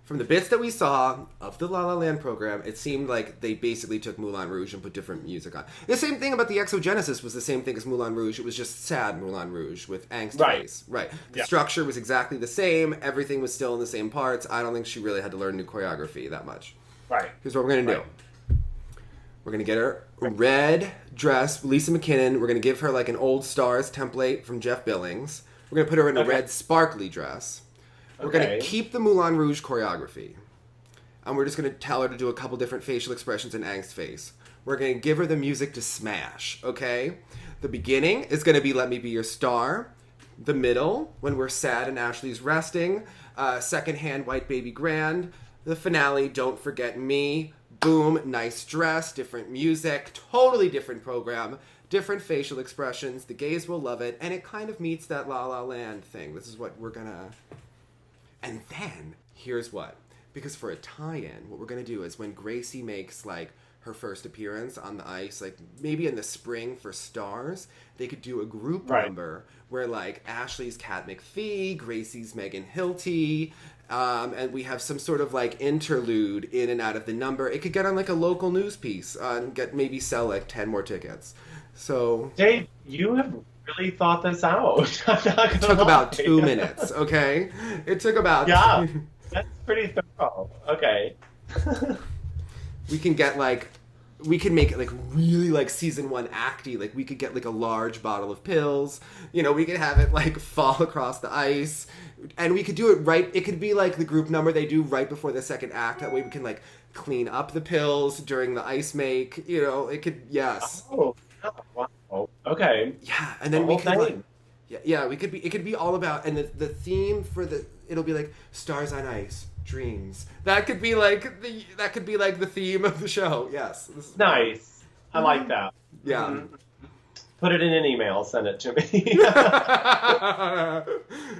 From the bits that we saw of the La La Land program, it seemed like they basically took Moulin Rouge and put different music on. The same thing about the Exogenesis was the same thing as Moulin Rouge. It was just sad Moulin Rouge with angst face. Right. The structure was exactly the same. Everything was still in the same parts. I don't think she really had to learn new choreography that much. Right. Here's what we're going to do. We're going to get her a red dress, Lisa McKinnon. We're going to give her like an Old Stars template from Jeff Billings. We're going to put her in a red sparkly dress. We're going to keep the Moulin Rouge choreography. And we're just going to tell her to do a couple different facial expressions in angst face. We're going to give her the music to smash, okay? The beginning is going to be Let Me Be Your Star. The middle, when we're sad and Ashley's resting. Second hand, White Baby Grand. The finale, Don't Forget Me. Boom, nice dress, different music, totally different program. Different facial expressions. The gays will love it. And it kind of meets that La La Land thing. This is what we're going to... And then, here's what. Because for a tie-in, what we're going to do is when Gracie makes, like, her first appearance on the ice, like, maybe in the spring for Stars, they could do a group number where, like, Ashley's Kat McPhee, Gracie's Megan Hilty, and we have some sort of, like, interlude in and out of the number. It could get on, like, a local news piece and maybe sell, like, 10 more tickets. So... Dave, you have... really thought this out. It took about 2 minutes, okay? It took about... Yeah, that's pretty thorough. Okay. We can get, like... We can make it, like, really, like, season 1 acty. Like, we could get, like, a large bottle of pills. You know, we could have it, like, fall across the ice. And we could do it right... It could be, like, the group number they do right before the second act. That way we can, like, clean up the pills during the ice make. You know, it could... Yes. Oh, wow. Okay. Yeah, and then we could like, we could be. It could be all about, and the theme for it'll be like Stars on Ice, Dreams. That could be like the theme of the show. Yes. Nice. I like that. Yeah. Mm-hmm. Put it in an email. Send it to me.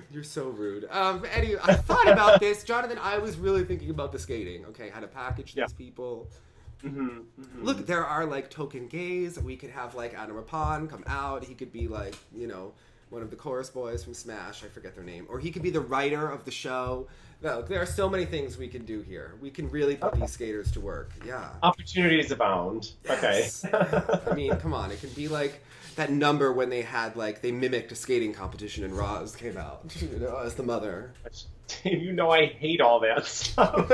You're so rude. Anyway, I thought about this, Jonathan. I was really thinking about the skating. Okay, how to package these people. Mm-hmm, mm-hmm. Look, there are like token gays. We could have like Adam Rappan come out. He could be like, you know, one of the chorus boys from Smash. I forget their name. Or he could be the writer of the show. Look, there are so many things we can do here. We can really put these skaters to work. Yeah. Opportunities abound. Yes. Okay. I mean, come on. It can be like that number when they had, like, they mimicked a skating competition and Roz came out, you know, as the mother. You know I hate all that stuff.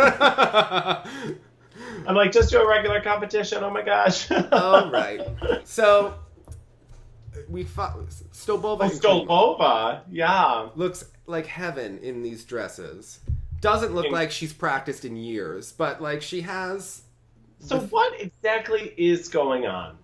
I'm like, just do a regular competition. Oh my gosh. All right. So we fought Stolbova. Stolbova, yeah. Looks like heaven in these dresses. Doesn't look like she's practiced in years, but like she has. So what exactly is going on?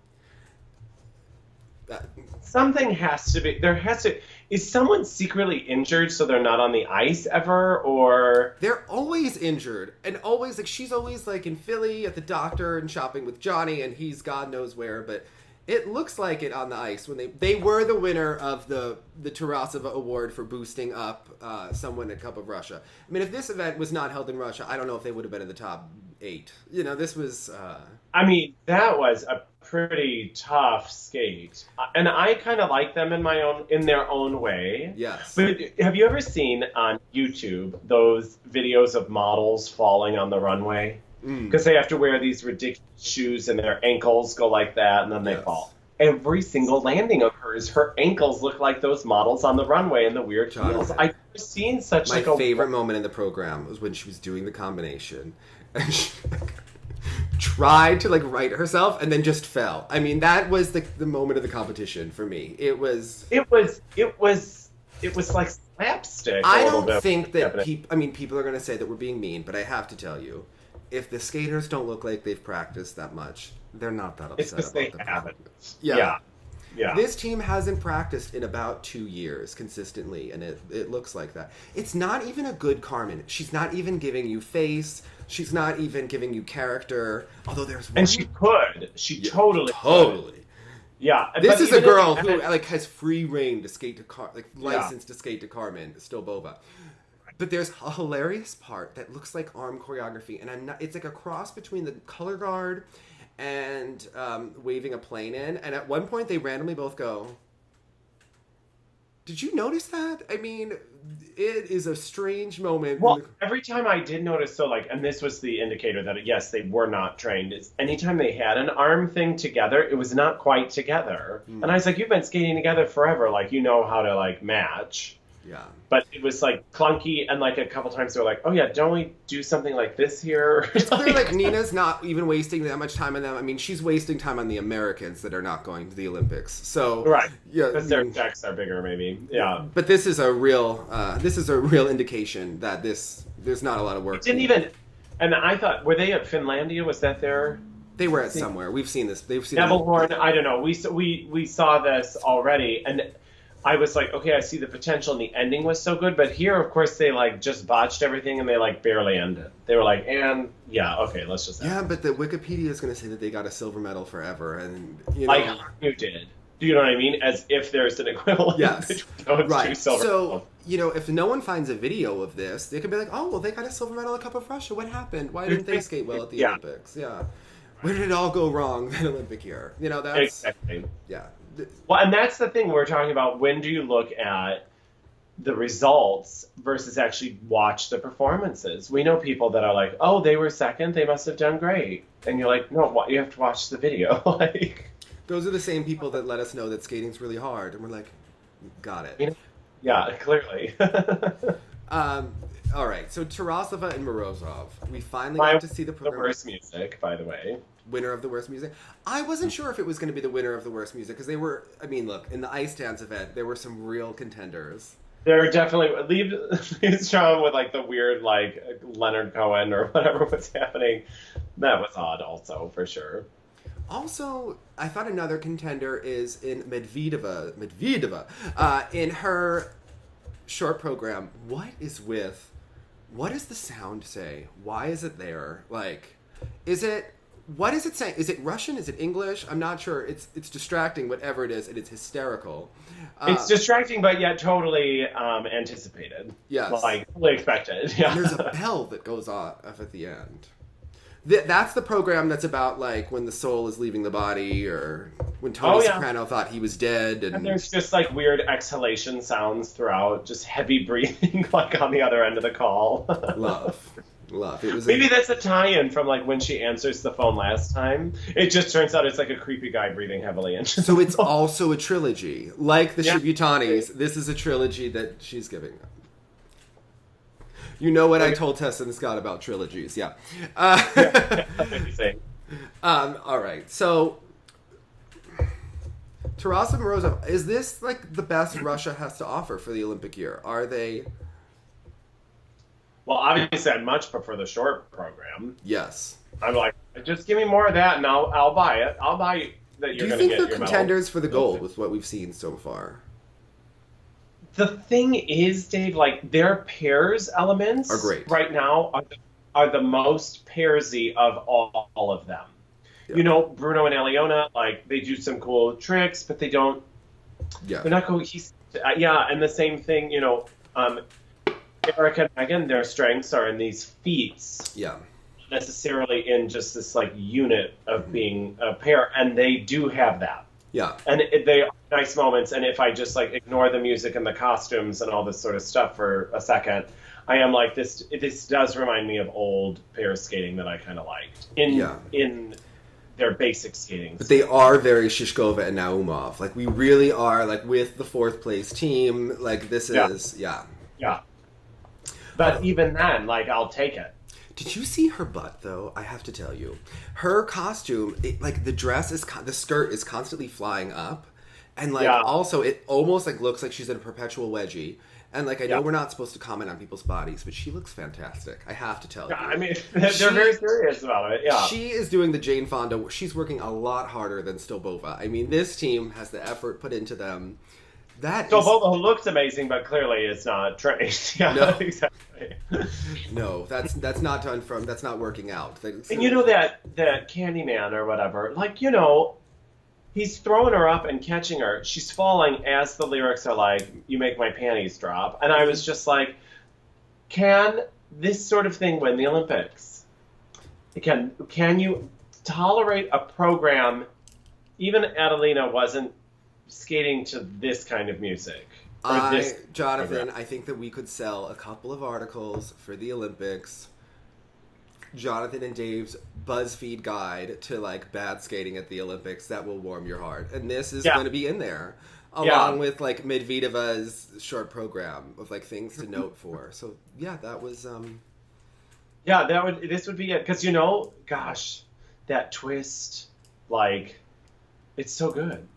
Something has to be. There has to. Is someone secretly injured so they're not on the ice ever, or they're always injured and always like she's always like in Philly at the doctor and shopping with Johnny and he's God knows where, but it looks like it on the ice when they were the winner of the Tarasova Award for boosting up someone at Cup of Russia. I mean, if this event was not held in Russia, I don't know if they would have been in the top 8. You know, this was. I mean, that was a pretty tough skate, and I kind of like them in their own way. Yes. But have you ever seen on YouTube those videos of models falling on the runway? Because they have to wear these ridiculous shoes and their ankles go like that and then they fall. Every single landing of hers, her ankles look like those models on the runway in the weird heels. I've never seen such My favorite moment in the program was when she was doing the combination and she tried to like right herself and then just fell. I mean, that was the moment of the competition for me. It was like slapstick. I don't think that people are going to say that we're being mean, but I have to tell you, if the skaters don't look like they've practiced that much, they're not that upset. It's because they haven't. Yeah. Yeah. This team hasn't practiced in about 2 years consistently, and it looks like that. It's not even a good Carmen. She's not even giving you face. She's not even giving you character. Although there's one. And she could. She totally. Yeah. This is a girl who like has free reign to skate to license to skate to Carmen Stolbova. But there's a hilarious part that looks like arm choreography, and it's like a cross between the color guard and waving a plane in. And at one point, they randomly both go, "Did you notice that?" I mean, it is a strange moment. Well, every time I did notice, and this was the indicator that, yes, they were not trained, is anytime they had an arm thing together, it was not quite together. And I was like, you've been skating together forever. Like, you know how to, like, match. Yeah. But it was like clunky, and like a couple times they were like, "Oh yeah, don't we do something like this here?" It's clear like Nina's not even wasting that much time on them. I mean, she's wasting time on the Americans that are not going to the Olympics. So right, yeah, because their checks are bigger, maybe. Yeah. But this is a real indication that there's not a lot of work. It didn't even. And I thought, were they at Finlandia? Was that their? They were at somewhere. We've seen this. They've seen Nebelhorn. I don't know. We saw this already, and I was like, okay, I see the potential, and the ending was so good. But here, of course, they like just botched everything, and they like barely ended. They were like, and yeah, okay, let's just. Yeah, but the Wikipedia is going to say that they got a silver medal forever, and you know, like Hanyu did. Do you know what I mean? As if there's an equivalent between those two silver medals. You know, if no one finds a video of this, they could be like, oh, well, they got a silver medal at Cup of Russia. What happened? Why didn't they skate well at the Olympics? Yeah. Where did it all go wrong that Olympic year? You know, that's... Exactly. Yeah. Well, and that's the thing we're talking about. When do you look at the results versus actually watch the performances? We know people that are like, oh, they were second, they must have done great. And you're like, no, you have to watch the video. Like, those are the same people that let us know that skating's really hard. And we're like, got it. Yeah, clearly. All right, so Tarasova and Morozov. We finally got to see the program. The worst music, by the way. Winner of the worst music. I wasn't sure if it was going to be the winner of the worst music, because they were, I mean, look, in the ice dance event, there were some real contenders. There are definitely, leave strong with like the weird like Leonard Cohen or whatever was happening. That was odd also, for sure. Also, I thought another contender is in Medvedeva, in her short program. What does the sound say? Why is it there? Like, what is it saying? Is it Russian? Is it English? I'm not sure. It's distracting, whatever it is, and it's hysterical. It's distracting, but yet totally anticipated. Yes. Like, totally expected. Yeah. And there's a bell that goes off at the end. That's the program that's about like when the soul is leaving the body, or when Tony Soprano thought he was dead, and there's just like weird exhalation sounds throughout, just heavy breathing, like on the other end of the call. Love. It was maybe that's a tie-in from like when she answers the phone last time. It just turns out it's like a creepy guy breathing heavily into so it's also a trilogy, like the Shibutanis. This is a trilogy that she's giving them. You know what I told Tessa and Scott about trilogies, yeah. All right, so Taras and Morozov, is this like the best Russia has to offer for the Olympic year? Are they? Well, obviously, I'd much prefer the short program. Yes. I'm like, just give me more of that, and I'll buy it. I'll buy that you're going to get your medal. Do you think they're contenders for the gold with what we've seen so far? The thing is, Dave, like their pairs elements are great right now are the most pairsy of all of them. Yeah. You know, Bruno and Aliona, like they do some cool tricks, but they don't. Yeah. They're not cohesive. And the same thing. You know, Eric and Meghan, their strengths are in these feats. Yeah. Necessarily in just this like unit of being a pair, and they do have that. Yeah. And they are nice moments, and if I just like ignore the music and the costumes and all this sort of stuff for a second, I am like, this does remind me of old pair skating that I kind of liked in their basic skating. But they are very Shishkova and Naumov. Like we really are like with the fourth place team. Like this is Yeah. But even then, like I'll take it. Did you see her butt, though? I have to tell you. Her costume, like, the skirt is constantly flying up. And, like, also, it almost, like, looks like she's in a perpetual wedgie. And, like, I know we're not supposed to comment on people's bodies, but she looks fantastic. I have to tell you. I mean, they're very serious about it, yeah. She is doing the Jane Fonda. She's working a lot harder than Stolbova. I mean, this team has the effort put into them. Stolbova looks amazing, but clearly it's not trained. Yeah, no. Exactly. No, that's not working out. And you know that Candyman or whatever, like, you know, he's throwing her up and catching her. She's falling as the lyrics are like, you make my panties drop. And I was just like, can this sort of thing win the Olympics? Can you tolerate a program, even Adelina wasn't skating to this kind of music? Jonathan, I think that we could sell a couple of articles for the Olympics. Jonathan and Dave's BuzzFeed guide to like bad skating at the Olympics that will warm your heart, and this is going to be in there along with like Medvedeva's short program of like things to note for. So that was this would be it, because you know, gosh, that twist, like, it's so good.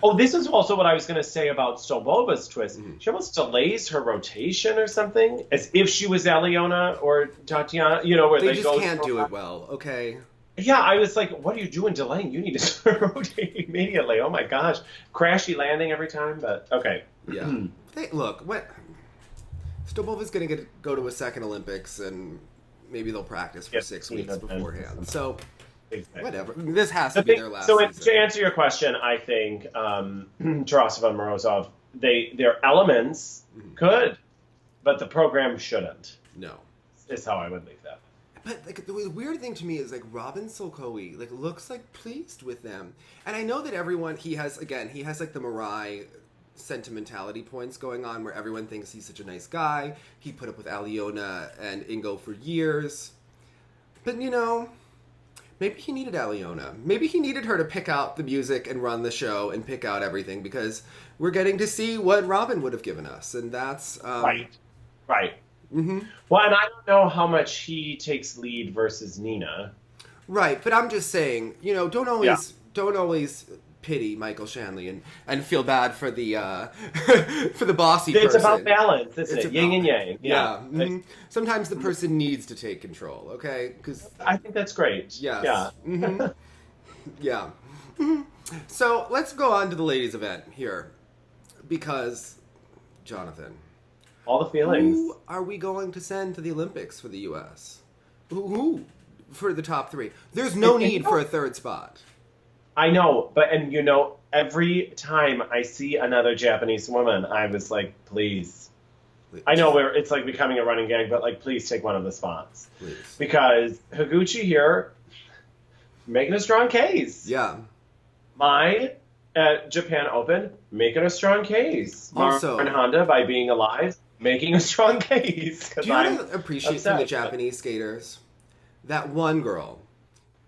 Oh, this is also what I was going to say about Stolbova's twist. Mm-hmm. She almost delays her rotation or something, as if she was Aliona or Tatiana, you know, where they just can't do it well, okay? Yeah, I was like, what are you doing delaying? You need to start rotating immediately. Oh my gosh. Crashy landing every time, but okay. Yeah. Look, Stolbova's going to go to a second Olympics, and maybe they'll practice for 6 weeks beforehand. So... Exactly. Whatever. This has to be their last season. To answer your question, I think Tarasov and Morozov, their elements could, but the program shouldn't. No. Is how I would leave that. But like the weird thing to me is like Robin Solkowy like looks like pleased with them. And I know that everyone he has like the Mariah sentimentality points going on where everyone thinks he's such a nice guy. He put up with Aliona and Ingo for years. But you know, maybe he needed Aliona. Maybe he needed her to pick out the music and run the show and pick out everything, because we're getting to see what Robin would have given us, and that's right. Mm-hmm. Well, and I don't know how much he takes lead versus Nina. Right, but I'm just saying, you know, don't always pity Michael Shanley and feel bad for the for the bossy person. It's about balance, isn't it? Yin and yang. Yeah. Mm-hmm. Sometimes the person needs to take control, okay? Because I think that's great. Yes. Yeah. Mm-hmm. Yeah. Mm-hmm. So let's go on to the ladies' event here, because Jonathan, all the feelings. Who are we going to send to the Olympics for the U.S.? Who for the top three? There's no need for a third spot. I know, but you know, every time I see another Japanese woman, I was like, please. I know it's like becoming a running gag, but like, please take one of the spots. Please. Because Higuchi here, making a strong case. Yeah. Mai at Japan Open, making a strong case. Also, Martin Honda, by being alive, making a strong case. Do you know what I appreciate from the Japanese skaters? That one girl,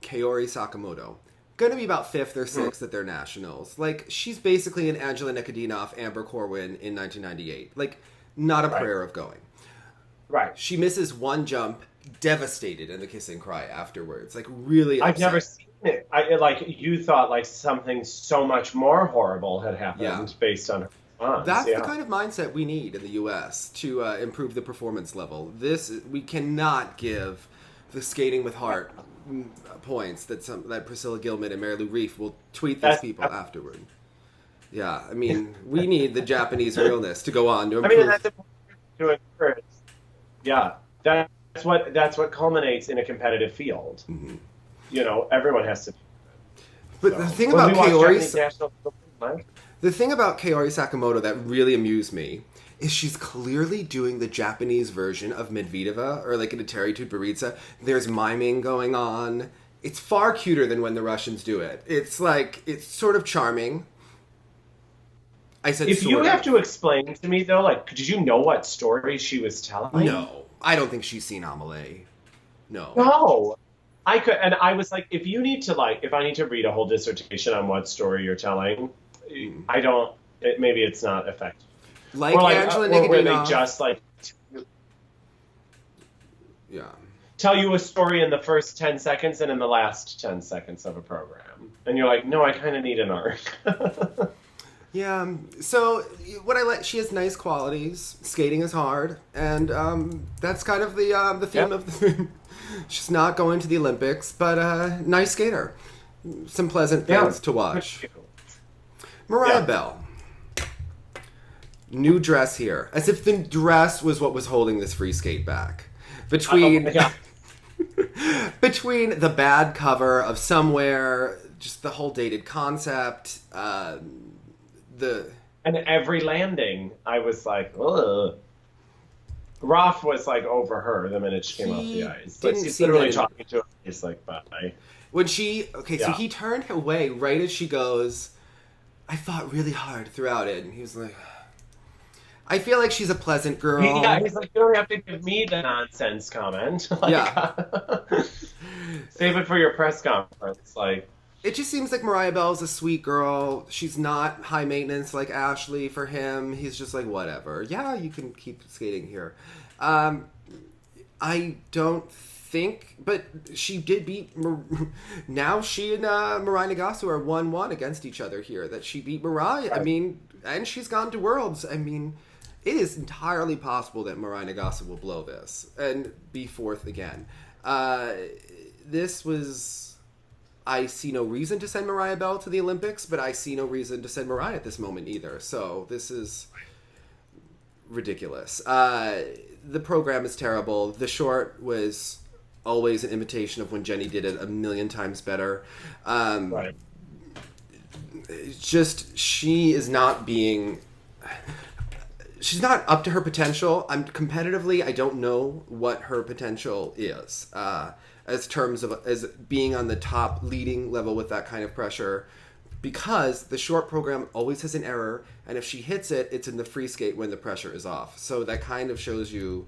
Kaori Sakamoto, going to be about 5th or 6th at their nationals. Like, she's basically an Angela Nikodinov, Amber Corwin in 1998. Like, not a prayer of going. Right. She misses one jump, devastated in the kiss and cry afterwards. Like, really upset. I've never seen it. You thought like something so much more horrible had happened based on her response. That's the kind of mindset we need in the U.S. to improve the performance level. We cannot give the skating with heart points that Priscilla Gilman and Mary Lou Reef will tweet these people afterward. Yeah, I mean, we need the Japanese realness to go on to improve. I mean, that's important to encourage. Yeah, that's what culminates in a competitive field. Mm-hmm. You know, everyone has to. But the thing about Kaori Sakamoto that really amused me is she's clearly doing the Japanese version of Medvedeva, or like in a Terry Tutberidze. There's miming going on. It's far cuter than when the Russians do it. It's sort of charming. I said, if you have to explain to me though, like, did you know what story she was telling? No, I don't think she's seen Amelie. No. I could, and I was like, if I need to read a whole dissertation on what story you're telling, maybe it's not effective. Like Angela Nikodinov. Where they just tell you a story in the first 10 seconds and in the last 10 seconds of a program. And you're like, no, I kind of need an arc. Yeah, so she has nice qualities. Skating is hard, and that's kind of the theme of the thing. She's not going to the Olympics, but nice skater. Some pleasant things to watch. Mariah Bell. New dress here. As if the dress was what was holding this free skate back. Between the bad cover of Somewhere, just the whole dated concept, and every landing, I was like, ugh. Roth was like over her the minute she came off the ice. Like, she's literally talking to her. He's like, bye. So he turned away right as she goes, I fought really hard throughout it. And he was like, I feel like she's a pleasant girl. Yeah, he's like, you don't have to give me the nonsense comment. Save it for your press conference. Like, it just seems like Mariah Bell's a sweet girl. She's not high maintenance like Ashley for him. He's just like, whatever. Yeah, you can keep skating here. I don't think, but she did beat. Now she and Mariah Nagasu are 1-1 against each other here. That she beat Mariah. Right. I mean, and she's gone to Worlds. I mean, it is entirely possible that Mariah Nagasu will blow this and be 4th again. This was. I see no reason to send Mariah Bell to the Olympics, but I see no reason to send Mariah at this moment either. So this is ridiculous. The program is terrible. The short was always an imitation of when Jenny did it a million times better. Right. It's just, she's not up to her potential. Competitively, I don't know what her potential is. As terms of as being on the top leading level with that kind of pressure, because the short program always has an error, and if she hits it, it's in the free skate when the pressure is off. So that kind of shows you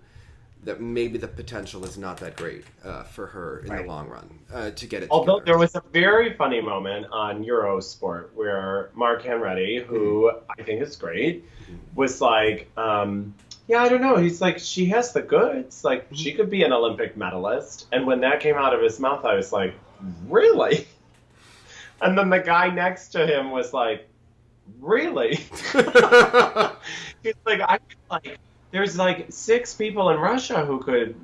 that maybe the potential is not that great for her in the long run to get it Although together. There was a very funny moment on Eurosport where Mark Hanretty, who I think is great, was like, yeah, I don't know. He's like, she has the goods. Like, she could be an Olympic medalist. And when that came out of his mouth, I was like, really? And then the guy next to him was like, really? He's like, I feel like there's like 6 people in Russia who could.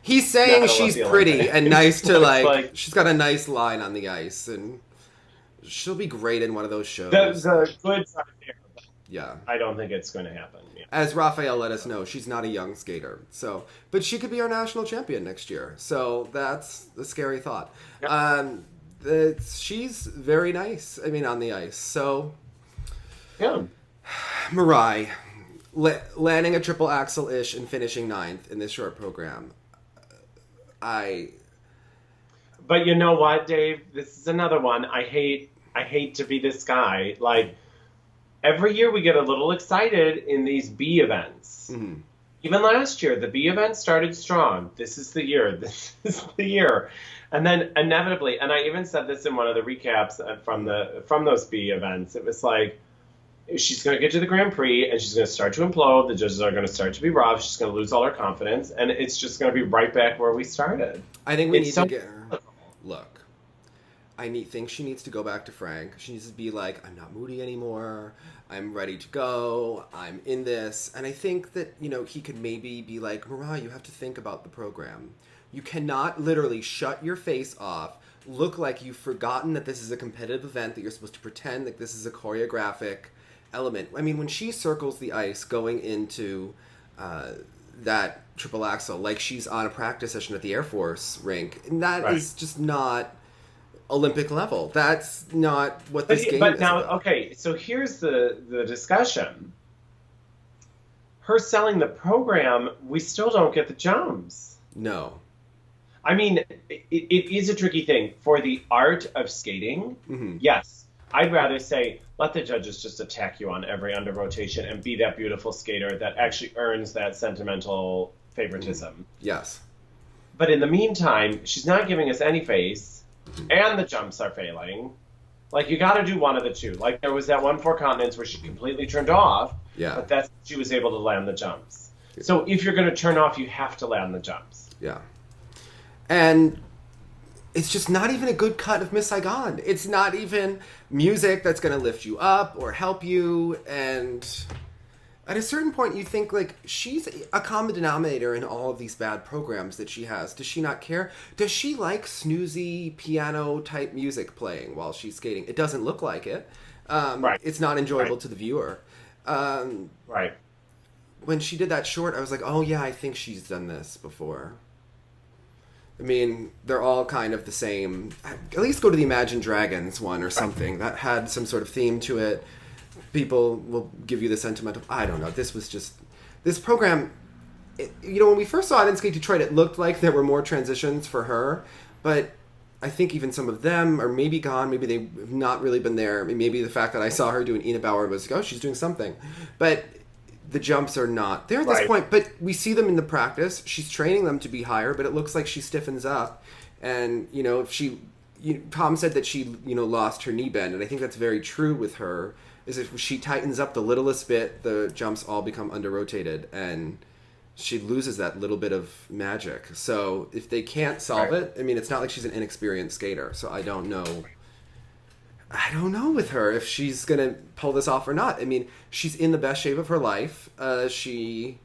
He's saying she's pretty and nice to like. She's got a nice line on the ice, and she'll be great in one of those shows. The goods are there. Yeah. I don't think it's going to happen. Yeah. As Raphael let us know, she's not a young skater. But she could be our national champion next year. So that's a scary thought. Yep. She's very nice, on the ice. So, yeah. Mariah, landing a triple axel-ish and finishing ninth in this short program. But you know what, Dave? This is another one. I hate to be this guy. Like, every year we get a little excited in these B events. Mm-hmm. Even last year, the B event started strong. This is the year. This is the year. And then inevitably, and I even said this in one of the recaps from those B events, it was like, she's going to get to the Grand Prix and she's going to start to implode. The judges are going to start to be rough. She's going to lose all her confidence. And it's just going to be right back where we started. I think we need to get her. Look, think she needs to go back to Frank. She needs to be like, I'm not moody anymore. I'm ready to go. I'm in this. And I think that, he could maybe be like, Mariah, you have to think about the program. You cannot literally shut your face off, look like you've forgotten that this is a competitive event, that you're supposed to pretend like this is a choreographic element. I mean, when she circles the ice going into that triple axel, like she's on a practice session at the Air Force rink, and that is just not Olympic level. That's not what this game is about. Okay, so here's the discussion. Her selling the program, we still don't get the jumps. No. I mean, it is a tricky thing. For the art of skating, yes, I'd rather say, let the judges just attack you on every under rotation and be that beautiful skater that actually earns that sentimental favoritism. Yes. But in the meantime, she's not giving us any face, and the jumps are failing. Like, you got to do one of the two. Like, there was that one Four Continents where she completely turned off, but she was able to land the jumps. So if you're going to turn off, you have to land the jumps. Yeah. And it's just not even a good cut of Miss Saigon. It's not even music that's going to lift you up or help you. And at a certain point, you think, like, she's a common denominator in all of these bad programs that she has. Does she not care? Does she like snoozy piano-type music playing while she's skating? It doesn't look like it. It's not enjoyable to the viewer. When she did that short, I was like, oh, yeah, I think she's done this before. I mean, they're all kind of the same. At least go to the Imagine Dragons one or something. That had some sort of theme to it. People will give you the sentimental... I don't know. This was just... This program... when we first saw it in Skate Detroit, it looked like there were more transitions for her. But I think even some of them are maybe gone. Maybe they've not really been there. I mean, maybe the fact that I saw her doing Ina Bauer was like, oh, she's doing something. But the jumps are not there at this point. But we see them in the practice. She's training them to be higher, but it looks like she stiffens up. And, if she... Tom said that she, lost her knee bend. And I think that's very true with her. Is if she tightens up the littlest bit, the jumps all become under-rotated, and she loses that little bit of magic. So if they can't solve it, I mean, it's not like she's an inexperienced skater, so I don't know. I don't know with her if she's going to pull this off or not. I mean, she's in the best shape of her life. She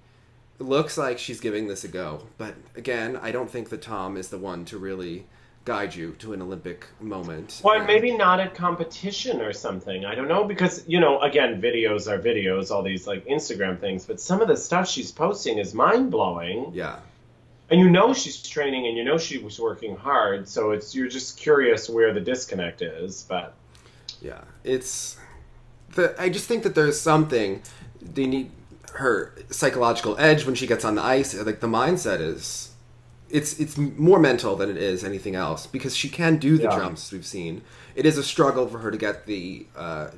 looks like she's giving this a go. But again, I don't think that Tom is the one to really guide you to an Olympic moment. Well, maybe not at competition or something. I don't know, because, again, videos are videos, all these, like, Instagram things, but some of the stuff she's posting is mind-blowing. Yeah. And she's training, and she was working hard, so you're just curious where the disconnect is, but... Yeah, I just think that there's something, they need her psychological edge when she gets on the ice, like, the mindset is... It's more mental than it is anything else, because she can do the jumps we've seen. It is a struggle for her to get the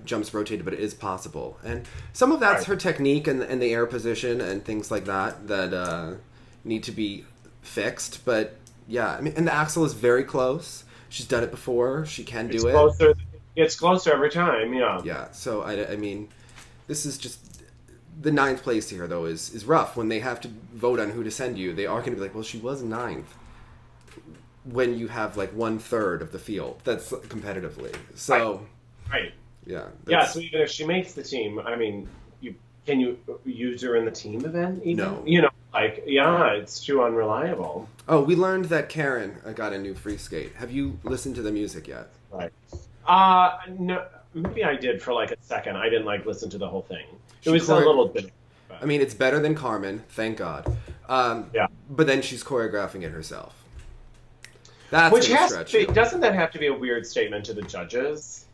jumps rotated, but it is possible. And some of that's her technique and the air position and things like that need to be fixed. But yeah, I mean, and the axle is very close. She's done it before. She can do it. It's closer every time. Yeah. Yeah. So I mean, this is just. The 9th place here, though, is rough. When they have to vote on who to send you, they are going to be like, well, she was 9th. When you have, like, 1/3 of the field. That's competitively. So, right. Yeah. Yeah, so even if she makes the team, I mean, can you use her in the team event even? No. It's too unreliable. Oh, we learned that Karen got a new free skate. Have you listened to the music yet? Right. No, maybe I did for, like, a second. I didn't, listen to the whole thing. It was a little bit. I mean, it's better than Carmen, thank God. But then she's choreographing it herself. That's a stretch. Doesn't that have to be a weird statement to the judges?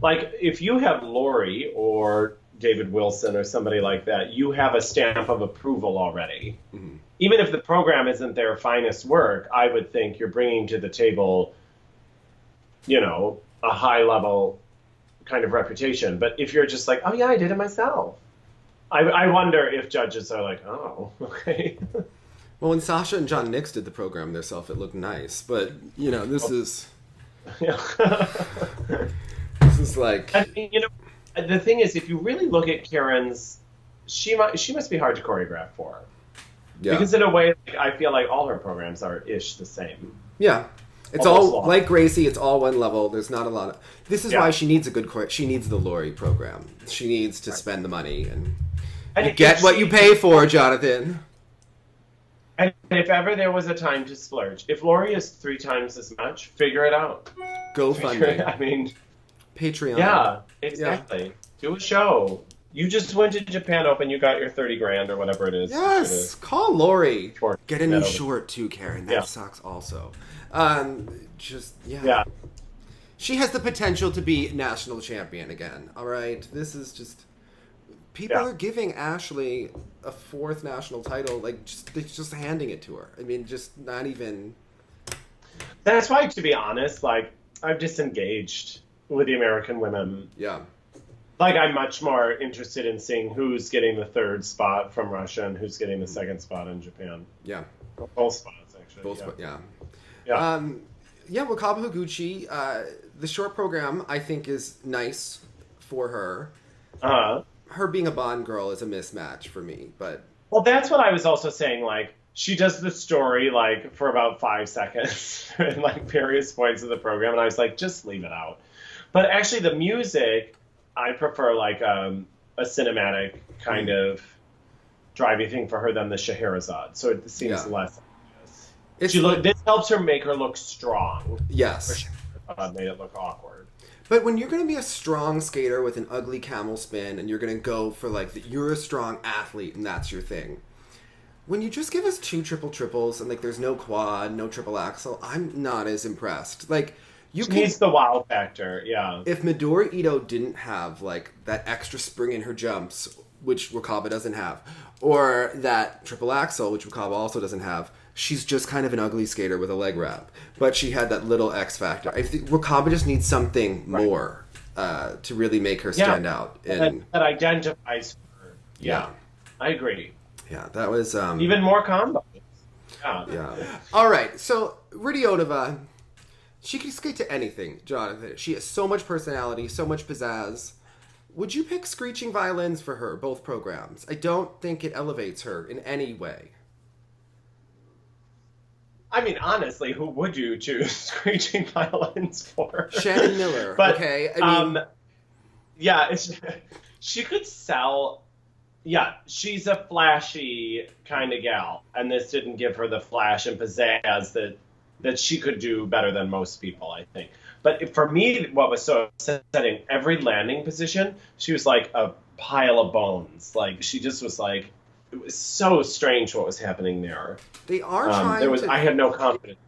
Like, if you have Lori or David Wilson or somebody like that, you have a stamp of approval already. Mm-hmm. Even if the program isn't their finest work, I would think you're bringing to the table, a high level kind of reputation. But if you're just like, oh yeah, I did it myself, I wonder if judges are like, oh, okay. Well, when Sasha and John Nix did the program themselves, it looked nice. But, this is... Yeah. This is like... And, the thing is, if you really look at Karen's, she must be hard to choreograph for. Yeah. Because in a way, I feel like all her programs are ish the same. Yeah. It's all like Gracie. It's all one level. There's not a lot of... This is why she needs she needs the Lori program. She needs to spend the money and you get what you pay for, Jonathan. And if ever there was a time to splurge, if Lori is 3 times as much, figure it out. GoFundMe. I mean, Patreon. Yeah, exactly. Yeah. Do a show. You just went to Japan Open. You got your $30,000 or whatever it is. Yes, call Lori. Get a new short too, Karen. That sucks. Also, Yeah. She has the potential to be national champion again. All right, this is just. People are giving Ashley a 4th national title, like just handing it to her. I mean, just not even. That's why, to be honest, like I've disengaged with the American women. Yeah. Like I'm much more interested in seeing who's getting the 3rd spot from Russia and who's getting the 2nd spot in Japan. Yeah. Both spots actually. Both spots. Yeah. Yeah. Wakaba Higuchi, the short program I think is nice for her. Her being a Bond girl is a mismatch for me, but... Well, that's what I was also saying, like, she does the story, like, for about 5 seconds in, like, various points of the program, and I was like, just leave it out. But actually, the music, I prefer, like, a cinematic kind of driving thing for her than the Scheherazade, so it seems less obvious. This helps her make her look strong. Yes. Scheherazade made it look awkward. But when you're going to be a strong skater with an ugly camel spin and you're going to go for, like, you're a strong athlete and that's your thing. When you just give us 2 triples and, like, there's no quad, no triple axel, I'm not as impressed. Like, she needs the wow factor, yeah. If Midori Ito didn't have, like, that extra spring in her jumps, which Wakaba doesn't have, or that triple axel, which Wakaba also doesn't have, she's just kind of an ugly skater with a leg wrap. But she had that little X factor. I think Wakaba just needs something more to really make her stand out. And that identifies her. Yeah. I agree. Yeah, that was... even more combos. Yeah. All right, so Rydiotova, she can skate to anything, Jonathan. She has so much personality, so much pizzazz. Would you pick Screeching Violins for her, both programs? I don't think it elevates her in any way. I mean, honestly, who would you choose Screeching Violins for? Shannon Miller, but, okay? I mean... she could sell... Yeah, she's a flashy kind of gal, and this didn't give her the flash and pizzazz that she could do better than most people, I think. But for me, what was so upsetting, every landing position, she was like a pile of bones. Like, she just was like... It was so strange what was happening there. They are trying to... I had no confidence.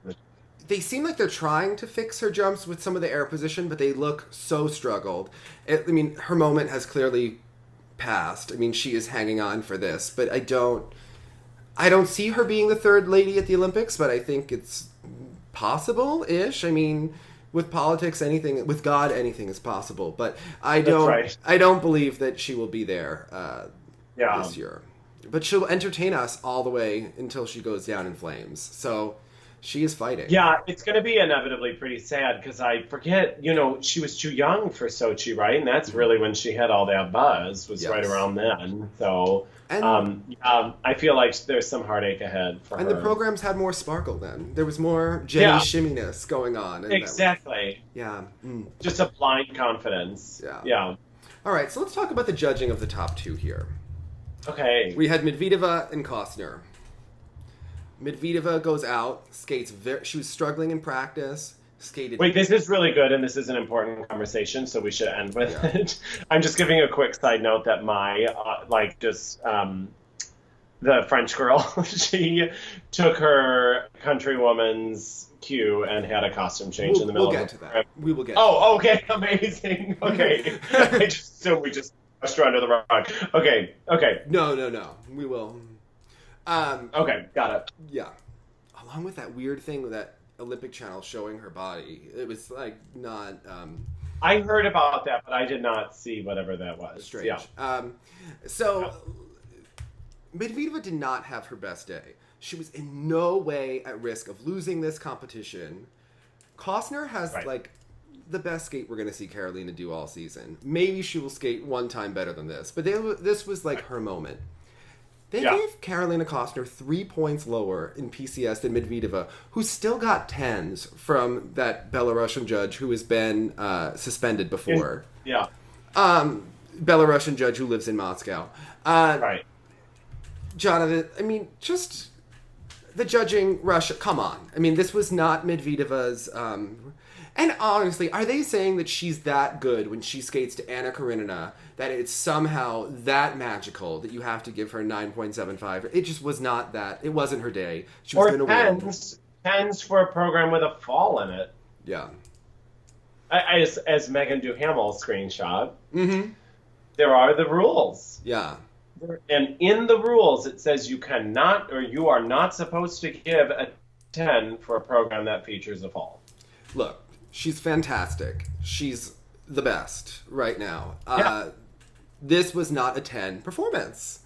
They seem like they're trying to fix her jumps with some of the air position, but they look so struggled. I mean, her moment has clearly passed. I mean, she is hanging on for this, but I don't see her being the 3rd lady at the Olympics, but I think it's possible-ish. I mean, with politics, with God, anything is possible. But I don't believe that she will be there this year. But she'll entertain us all the way until she goes down in flames. So she is fighting. Yeah, it's going to be inevitably pretty sad because I forget, she was too young for Sochi, right? And that's really when she had all that buzz, was right around then. So I feel like there's some heartache ahead for her. And the programs had more sparkle then. There was more Jenny shimminess going on. Exactly. Just a blind confidence. Yeah. All right, so let's talk about the judging of the top 2 here. Okay. We had Medvedeva and Costner. Medvedeva goes out, skates she was struggling in practice, skated... Wait, this is really good, and this is an important conversation, so we should end with it. I'm just giving a quick side note that the French girl, she took her countrywoman's cue and had a costume change in the middle of that. We will get to that. Oh, okay, amazing. Okay. I just assume we just... brushed her under the rug. Okay. No. We will. Okay, got it. Yeah. Along with that weird thing with that Olympic channel showing her body, it was like not. I heard about that, but I did not see whatever that was. Strange. Yeah. Medvedeva did not have her best day. She was in no way at risk of losing this competition. Costner has like the best skate we're going to see Carolina do all season. Maybe she will skate one time better than this, but this was like her moment. They gave Carolina Costner 3 points lower in PCS than Medvedeva, who still got 10s from that Belarusian judge who has been suspended before. Yeah. Belarusian judge who lives in Moscow. Right. Jonathan, I mean, just the judging, Russia, come on. I mean, this was not Medvedeva's... and honestly, are they saying that she's that good when she skates to Anna Karenina, that it's somehow that magical that you have to give her 9.75? It just was not that. It wasn't her day. She was going to win. 10s for a program with a fall in it. Yeah. As Meghan Duhamel screenshot, Mm-hmm. there are the rules. Yeah. And in the rules, it says you cannot, or you are not supposed to give a 10 for a program that features a fall. Look, she's fantastic. She's the best right now. This was not a 10 performance.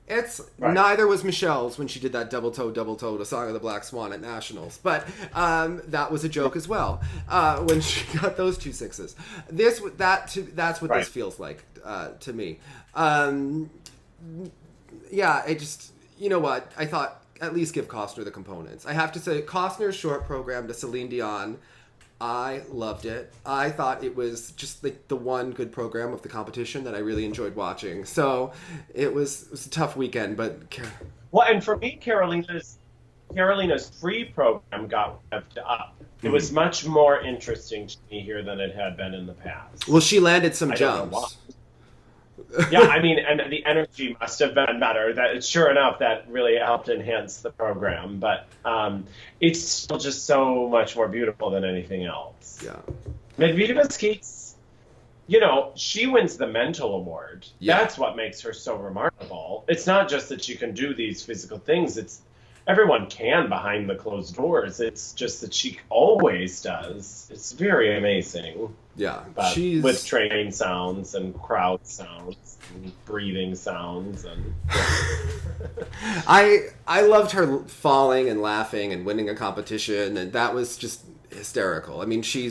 It's neither was Michelle's when she did that double toe to Song of the Black Swan at Nationals, but that was a joke as well when she got those 2 6s. That's what this feels like to me. It just, you know what? I thought at least give Costner the components. I have to say, Costner's short program to Celine Dion, I loved it. I thought it was just like the one good program of the competition that I really enjoyed watching. So it was a tough weekend, but... Well, and for me, Carolina's free program got revved up. It was much more interesting to me here than it had been in the past. Well, she landed some jumps. Yeah, I mean, and the energy must have been better. That sure enough, that really helped enhance the program. But it's still just so much more beautiful than anything else. Yeah, Medvedeva skates. You know, she wins the mental award. Yeah. That's what makes her so remarkable. It's not just that she can do these physical things. It's everyone can behind the closed doors. It's just that she always does. It's very amazing. Yeah, she's with train sounds and crowd sounds and breathing sounds and. I loved her falling and laughing and winning a competition, and that was just hysterical. I mean, she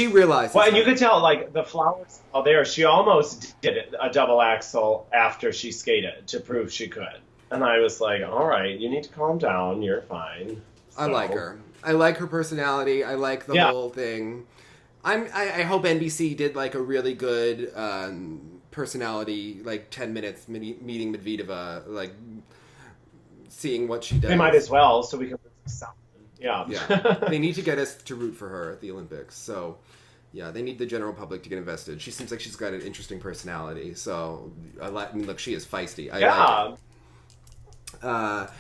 realized. Well, and you could tell, like, the flowers out there. She almost did a double axel after she skated to prove she could, and I was like, "All right, you need to calm down. You're fine." So. I like her. I like her personality. I like the whole thing. I hope NBC did like a really good personality, like 10 minutes meeting Medvedeva, like seeing what she does. They might as well, so we can stop. Yeah. They need to get us to root for her at the Olympics. So, yeah, they need the general public to get invested. She seems like she's got an interesting personality. So, I mean, look, she is feisty. I like it.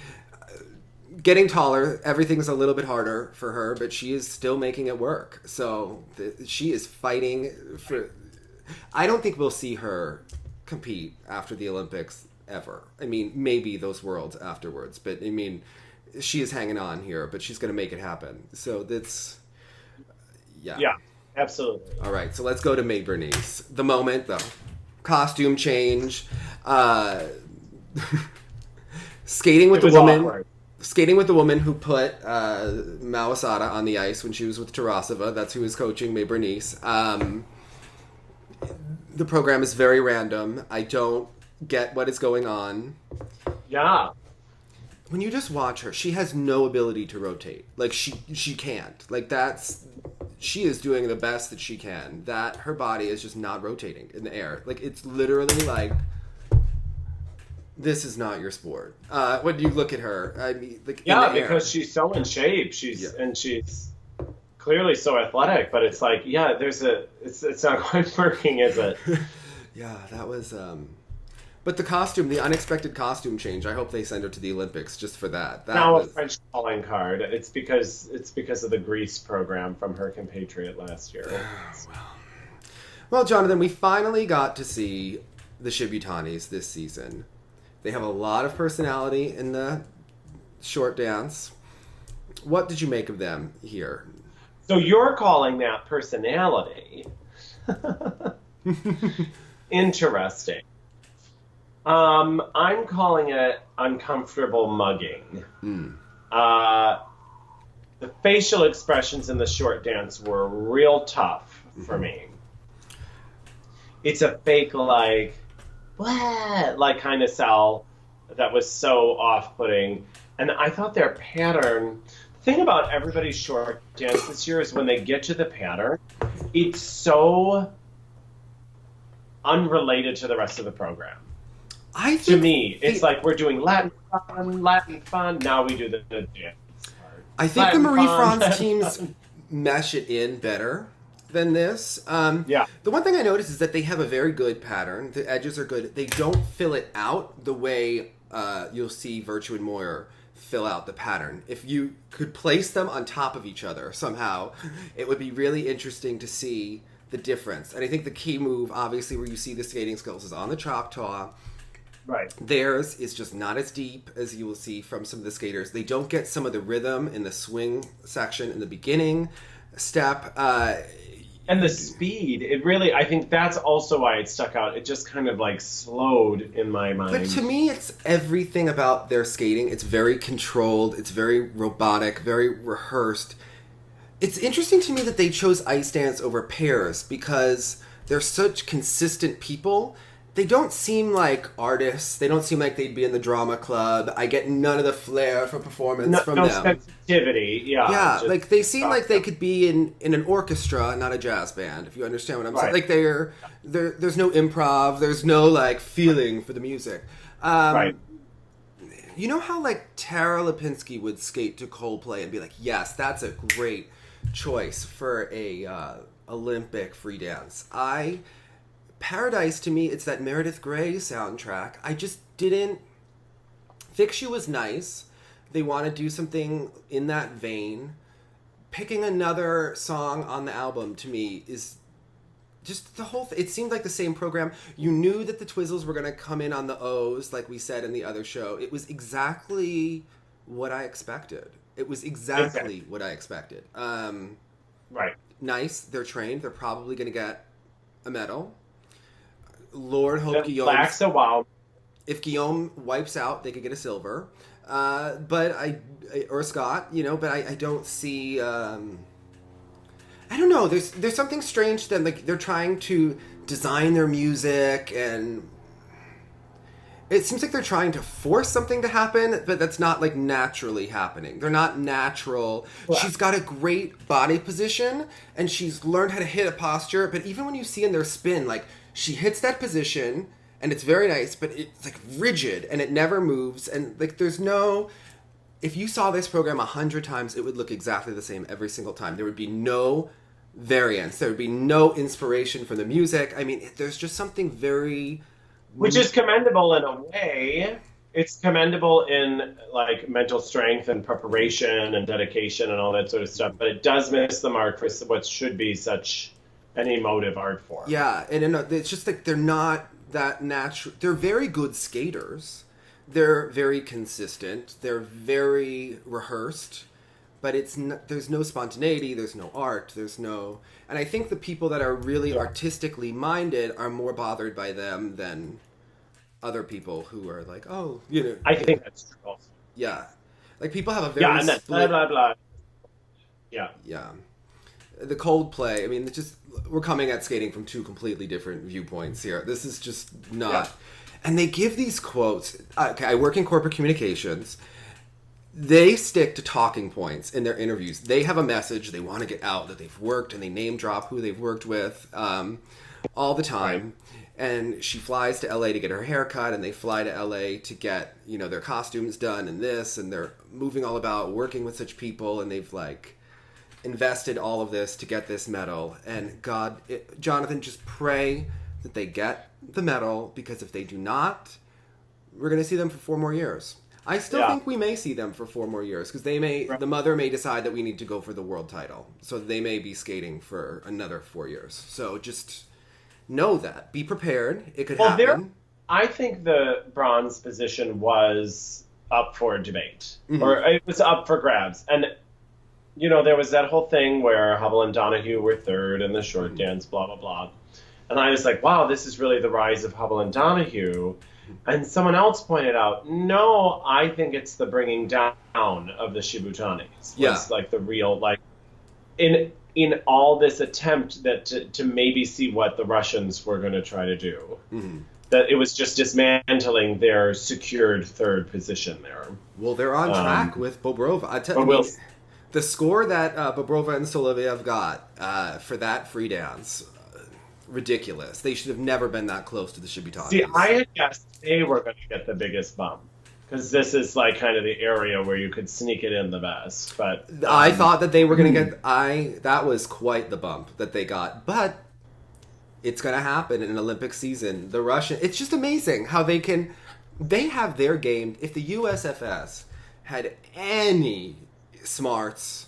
Getting taller, everything's a little bit harder for her, but she is still making it work. So she is fighting for... I don't think we'll see her compete after the Olympics ever. I mean, maybe those Worlds afterwards, but I mean, she is hanging on here, but she's going to make it happen. So that's... Yeah, absolutely. All right, so let's go to May Bernice. The moment, though. Costume change. Skating with the woman... Awkward. Skating with the woman who put Mao Asada on the ice when she was with Tarasova. That's who is coaching May Bernice. The program is very random. I don't get what is going on. Yeah. When you just watch her, she has no ability to rotate. Like, she can't. Like, she is doing the best that she can. That her body is just not rotating in the air. Like, it's literally like... This is not your sport. When you look at her, I mean, like, because she's so in shape. She's clearly so athletic. But it's like, it's not quite working, is it? Yeah, that was. But the unexpected costume change. I hope they send her to the Olympics just for that. A French calling card. It's because of the Greece program from her compatriot last year. Well, Jonathan, we finally got to see the Shibutanis this season. They have a lot of personality in the short dance. What did you make of them here? So you're calling that personality. Interesting. I'm calling it uncomfortable mugging. The facial expressions in the short dance were real tough for me. It's a fake, like, what? Like, kind of sell that was so off-putting. And I thought their pattern... The thing about everybody's short dance this year is when they get to the pattern, it's so unrelated to the rest of the program. To me, it's like we're doing Latin fun, now we do the dance part. I think Latin the Marie France teams mesh it in better than this. Yeah. The one thing I noticed is that they have a very good pattern. The edges are good. They don't fill it out the way you'll see Virtue and Moyer fill out the pattern. If you could place them on top of each other somehow, it would be really interesting to see the difference. And I think the key move, obviously, where you see the skating skills is on the Choctaw. Right. Theirs is just not as deep as you will see from some of the skaters. They don't get some of the rhythm in the swing section in the beginning step. And the speed, it really, I think that's also why it stuck out. It just kind of like slowed in my mind. But to me, it's everything about their skating. It's very controlled. It's very robotic, very rehearsed. It's interesting to me that they chose ice dance over pairs because they're such consistent people. They don't seem like artists. They don't seem like they'd be in the drama club. I get none of the flair for performance from them. No sensitivity, yeah. Yeah, like they seem like they could be in an orchestra, not a jazz band, if you understand what I'm saying. Like there's no improv, there's no like feeling for the music. Right. You know how like Tara Lipinski would skate to Coldplay and be like, yes, that's a great choice for a Olympic free dance. Paradise, to me, it's that Meredith Grey soundtrack. I just didn't... Fix You was nice. They want to do something in that vein. Picking another song on the album, to me, is just the whole... It seemed like the same program. You knew that the Twizzles were going to come in on the O's, like we said in the other show. It was exactly what I expected. It was exactly what I expected. Right. Nice. They're trained. They're probably going to get a medal. Lord hope Guillaume. If Guillaume wipes out, they could get a silver. Or Scott, but I don't see. I don't know. There's something strange to them. Like they're trying to design their music, and it seems like they're trying to force something to happen, but that's not like naturally happening. They're not natural. Well, she's got a great body position, and she's learned how to hit a posture. But even when you see in their spin, like. She hits that position, and it's very nice, but it's, like, rigid, and it never moves, and, like, there's no... If you saw this program 100 times, it would look exactly the same every single time. There would be no variance. There would be no inspiration from the music. I mean, there's just something very... Which is commendable in a way. It's commendable in, like, mental strength and preparation and dedication and all that sort of stuff, but it does miss the mark for what should be such... an emotive art form. Yeah, and it's just like they're not that natural. They're very good skaters. They're very consistent. They're very rehearsed, but there's no spontaneity. There's no art. And I think the people that are really artistically minded are more bothered by them than other people who are like, I think that's true also. Yeah, like people have a very and then blah blah blah. Yeah. Yeah. The Coldplay, I mean, we're coming at skating from two completely different viewpoints here. This is just not... Yeah. And they give these quotes. Okay, I work in corporate communications. They stick to talking points in their interviews. They have a message they want to get out, that they've worked, and they name drop who they've worked with all the time. Right. And she flies to LA to get her hair cut, and they fly to LA to get, their costumes done and this, and they're moving all about working with such people, and they've, like... invested all of this to get this medal, and Jonathan, just pray that they get the medal, because if they do not, we're going to see them for 4 more years. I still think we may see them for 4 more years, because the mother may decide that we need to go for the world title, so they may be skating for another 4 years. So just know that. Be prepared. It could Well, happen. I think the bronze position was up for debate, Mm-hmm. or it was up for grabs. And, there was that whole thing where Hubble and Donahue were third in the short dance, blah, blah, blah. And I was like, wow, this is really the rise of Hubble and Donahue. And someone else pointed out, no, I think it's the bringing down of the Shibutanis. Yeah. Was like the real, like, in all this attempt that to maybe see what the Russians were going to try to do. Mm-hmm. That it was just dismantling their secured third position there. Well, they're on track with Bobrova. I mean, the score that Bobrova and Soloviev got for that free dance, ridiculous. They should have never been that close to the Shibutanis. See, I had guessed they were going to get the biggest bump. Because this is like kind of the area where you could sneak it in the best. But I thought that they were going to get... That was quite the bump that they got. But it's going to happen in an Olympic season. The Russian... It's just amazing how they can... They have their game... If the USFS had any smarts,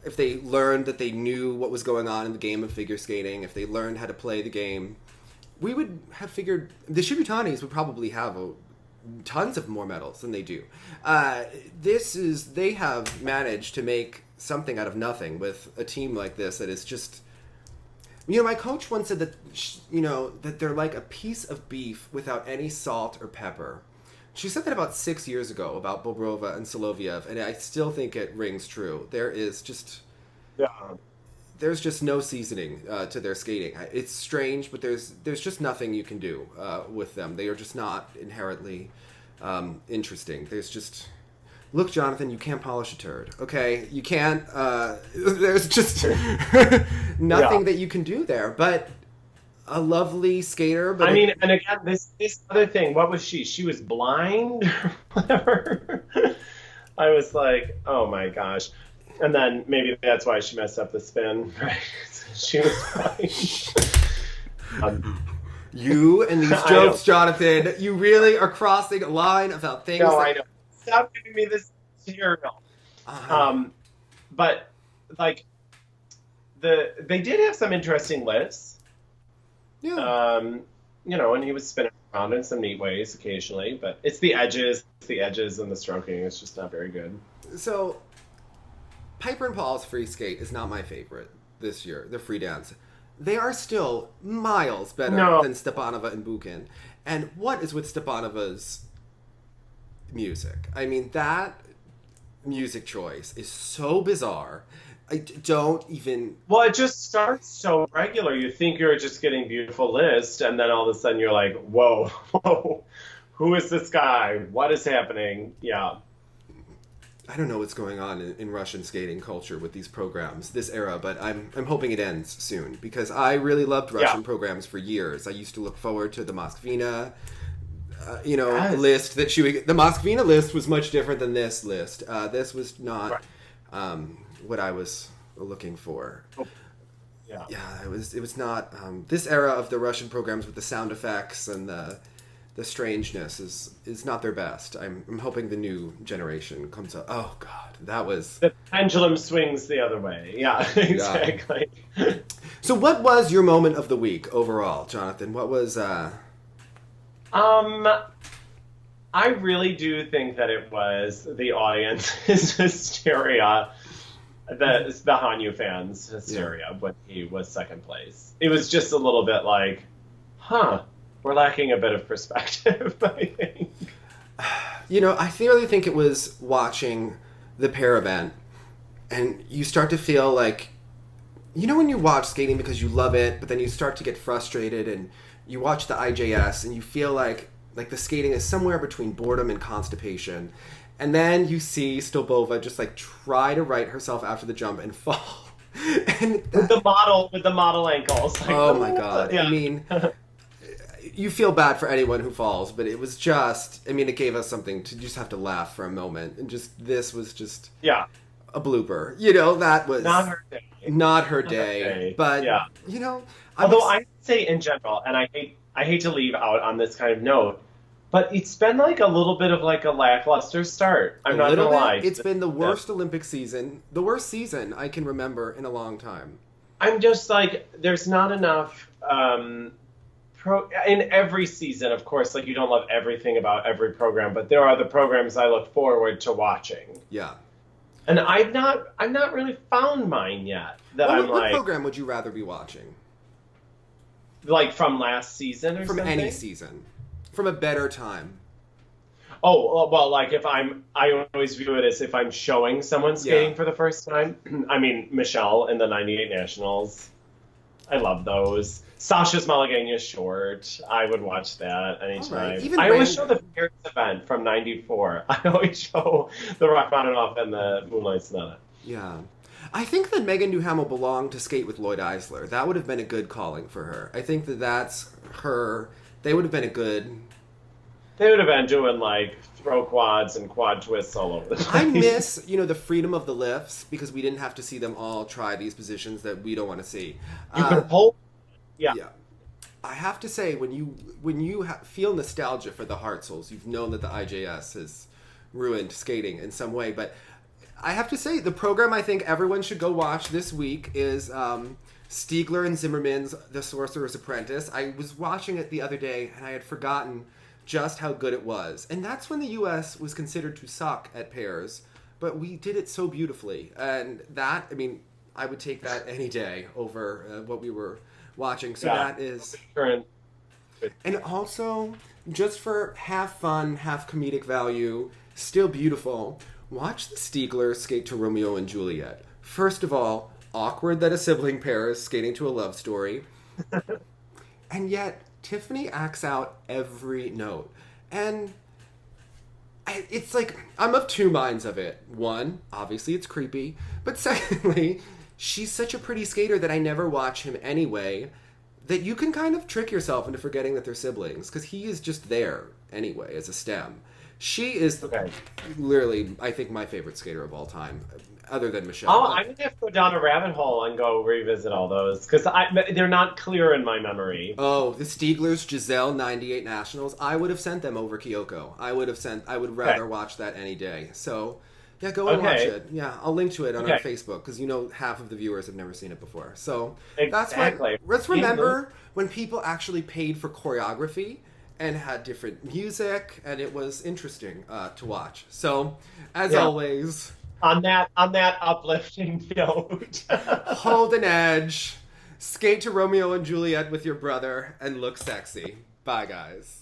if they learned that they knew what was going on in the game of figure skating, if they learned how to play the game, we would have figured... The Shibutanis would probably have tons of more medals than they do. They have managed to make something out of nothing with a team like this that is just... my coach once said that, that they're like a piece of beef without any salt or pepper. She said that about 6 years ago about Bobrova and Soloviev, and I still think it rings true. There's just no seasoning to their skating. It's strange, but there's just nothing you can do with them. They are just not inherently interesting. There's just... Look, Jonathan, you can't polish a turd, okay? You can't... there's just nothing that you can do there. But a lovely skater. But and again, this other thing, what was she? She was blind or whatever. I was like, oh my gosh. And then maybe that's why she messed up the spin, right? She was blind. You and these jokes, Jonathan, you really are crossing a line about things. No, I know. Stop giving me this material. But like they did have some interesting lifts. Yeah. And he was spinning around in some neat ways occasionally, but it's the edges and the stroking. It's just not very good. So, Piper and Paul's free skate is not my favorite this year. The free dance. They are still miles better than Stepanova and Bukin. And what is with Stepanova's music? I mean, that music choice is so bizarre. I don't even... Well, it just starts so regular. You think you're just getting beautiful list, and then all of a sudden you're like, whoa, who is this guy? What is happening? Yeah. I don't know what's going on in Russian skating culture with these programs, this era, but I'm hoping it ends soon, because I really loved Russian programs for years. I used to look forward to the Moskvina, list that she would... The Moskvina list was much different than this list. This was not what I was looking for. Oh. Yeah. Yeah, it was not... this era of the Russian programs with the sound effects and the strangeness is not their best. I'm hoping the new generation comes up. Oh, God, that was... The pendulum swings the other way. Yeah, exactly. Yeah. So what was your moment of the week overall, Jonathan? What was... I really do think that it was the audience's hysteria, the Hanyu fans' hysteria when he was second place. It was just a little bit like, we're lacking a bit of perspective, I think. I really think it was watching the pair event, and you start to feel like, when you watch skating because you love it, but then you start to get frustrated, and you watch the IJS, and you feel like the skating is somewhere between boredom and constipation. And then you see Stolbova just try to right herself after the jump and fall. And with the model ankles. Oh my God. Yeah. I mean, you feel bad for anyone who falls, but it was just, it gave us something to just have to laugh for a moment. And this was just a blooper. That was not her day. Not her day. But, although I say in general, and I hate to leave out on this kind of note, but it's been a little bit of a lackluster start. I'm not going to lie. It's been the worst Olympic season, the worst season I can remember in a long time. I'm just there's not enough in every season, of course, like you don't love everything about every program, but there are the programs I look forward to watching. Yeah. And I've not really found mine yet. What program would you rather be watching? Like from last season or from something? any season, from a better time. Oh, well, like I always view it as if I'm showing someone skating for the first time. I mean, Michelle in the 98 Nationals. I love those. Sasha's Mulligania Short. I would watch that anytime. Right. I always show the Paris event from 94. I always show the Rachmaninoff and the Moonlight Sonata. Yeah. I think that Meghan Duhamel belonged to skate with Lloyd Eisler. That would have been a good calling for her. I think that's her. They would have been a good... They would have been doing, like, throw quads and quad twists all over the place. I miss, the freedom of the lifts because we didn't have to see them all try these positions that we don't want to see. You could hold... Yeah. I have to say, when you feel nostalgia for the Hartzels, you've known that the IJS has ruined skating in some way. But I have to say, the program I think everyone should go watch this week is Stiegler and Zimmerman's The Sorcerer's Apprentice. I was watching it the other day, and I had forgotten just how good it was. And that's when the U.S. was considered to suck at pairs, but we did it so beautifully. And that, I mean, I would take that any day over what we were watching. So that is... And also, just for half fun, half comedic value, still beautiful, watch the Stieglers skate to Romeo and Juliet. First of all, awkward that a sibling pair is skating to a love story. And yet, Tiffany acts out every note. And it's like, I'm of two minds of it. One, obviously it's creepy. But secondly, she's such a pretty skater that I never watch him anyway, that you can kind of trick yourself into forgetting that they're siblings, because he is just there anyway as a stem. She is literally, I think, my favorite skater of all time, other than Michelle. Oh, I'm going to have to go down a rabbit hole and go revisit all those, because they're not clear in my memory. Oh, the Stieglers, Giselle, 98 Nationals. I would have sent them over Kyoko. I would rather watch that any day. So, yeah, go and watch it. Yeah, I'll link to it on our Facebook, because half of the viewers have never seen it before. So, that's why. Let's remember when people actually paid for choreography and had different music, and it was interesting to watch. So, as always... On that uplifting note... hold an edge, skate to Romeo and Juliet with your brother, and look sexy. Bye, guys.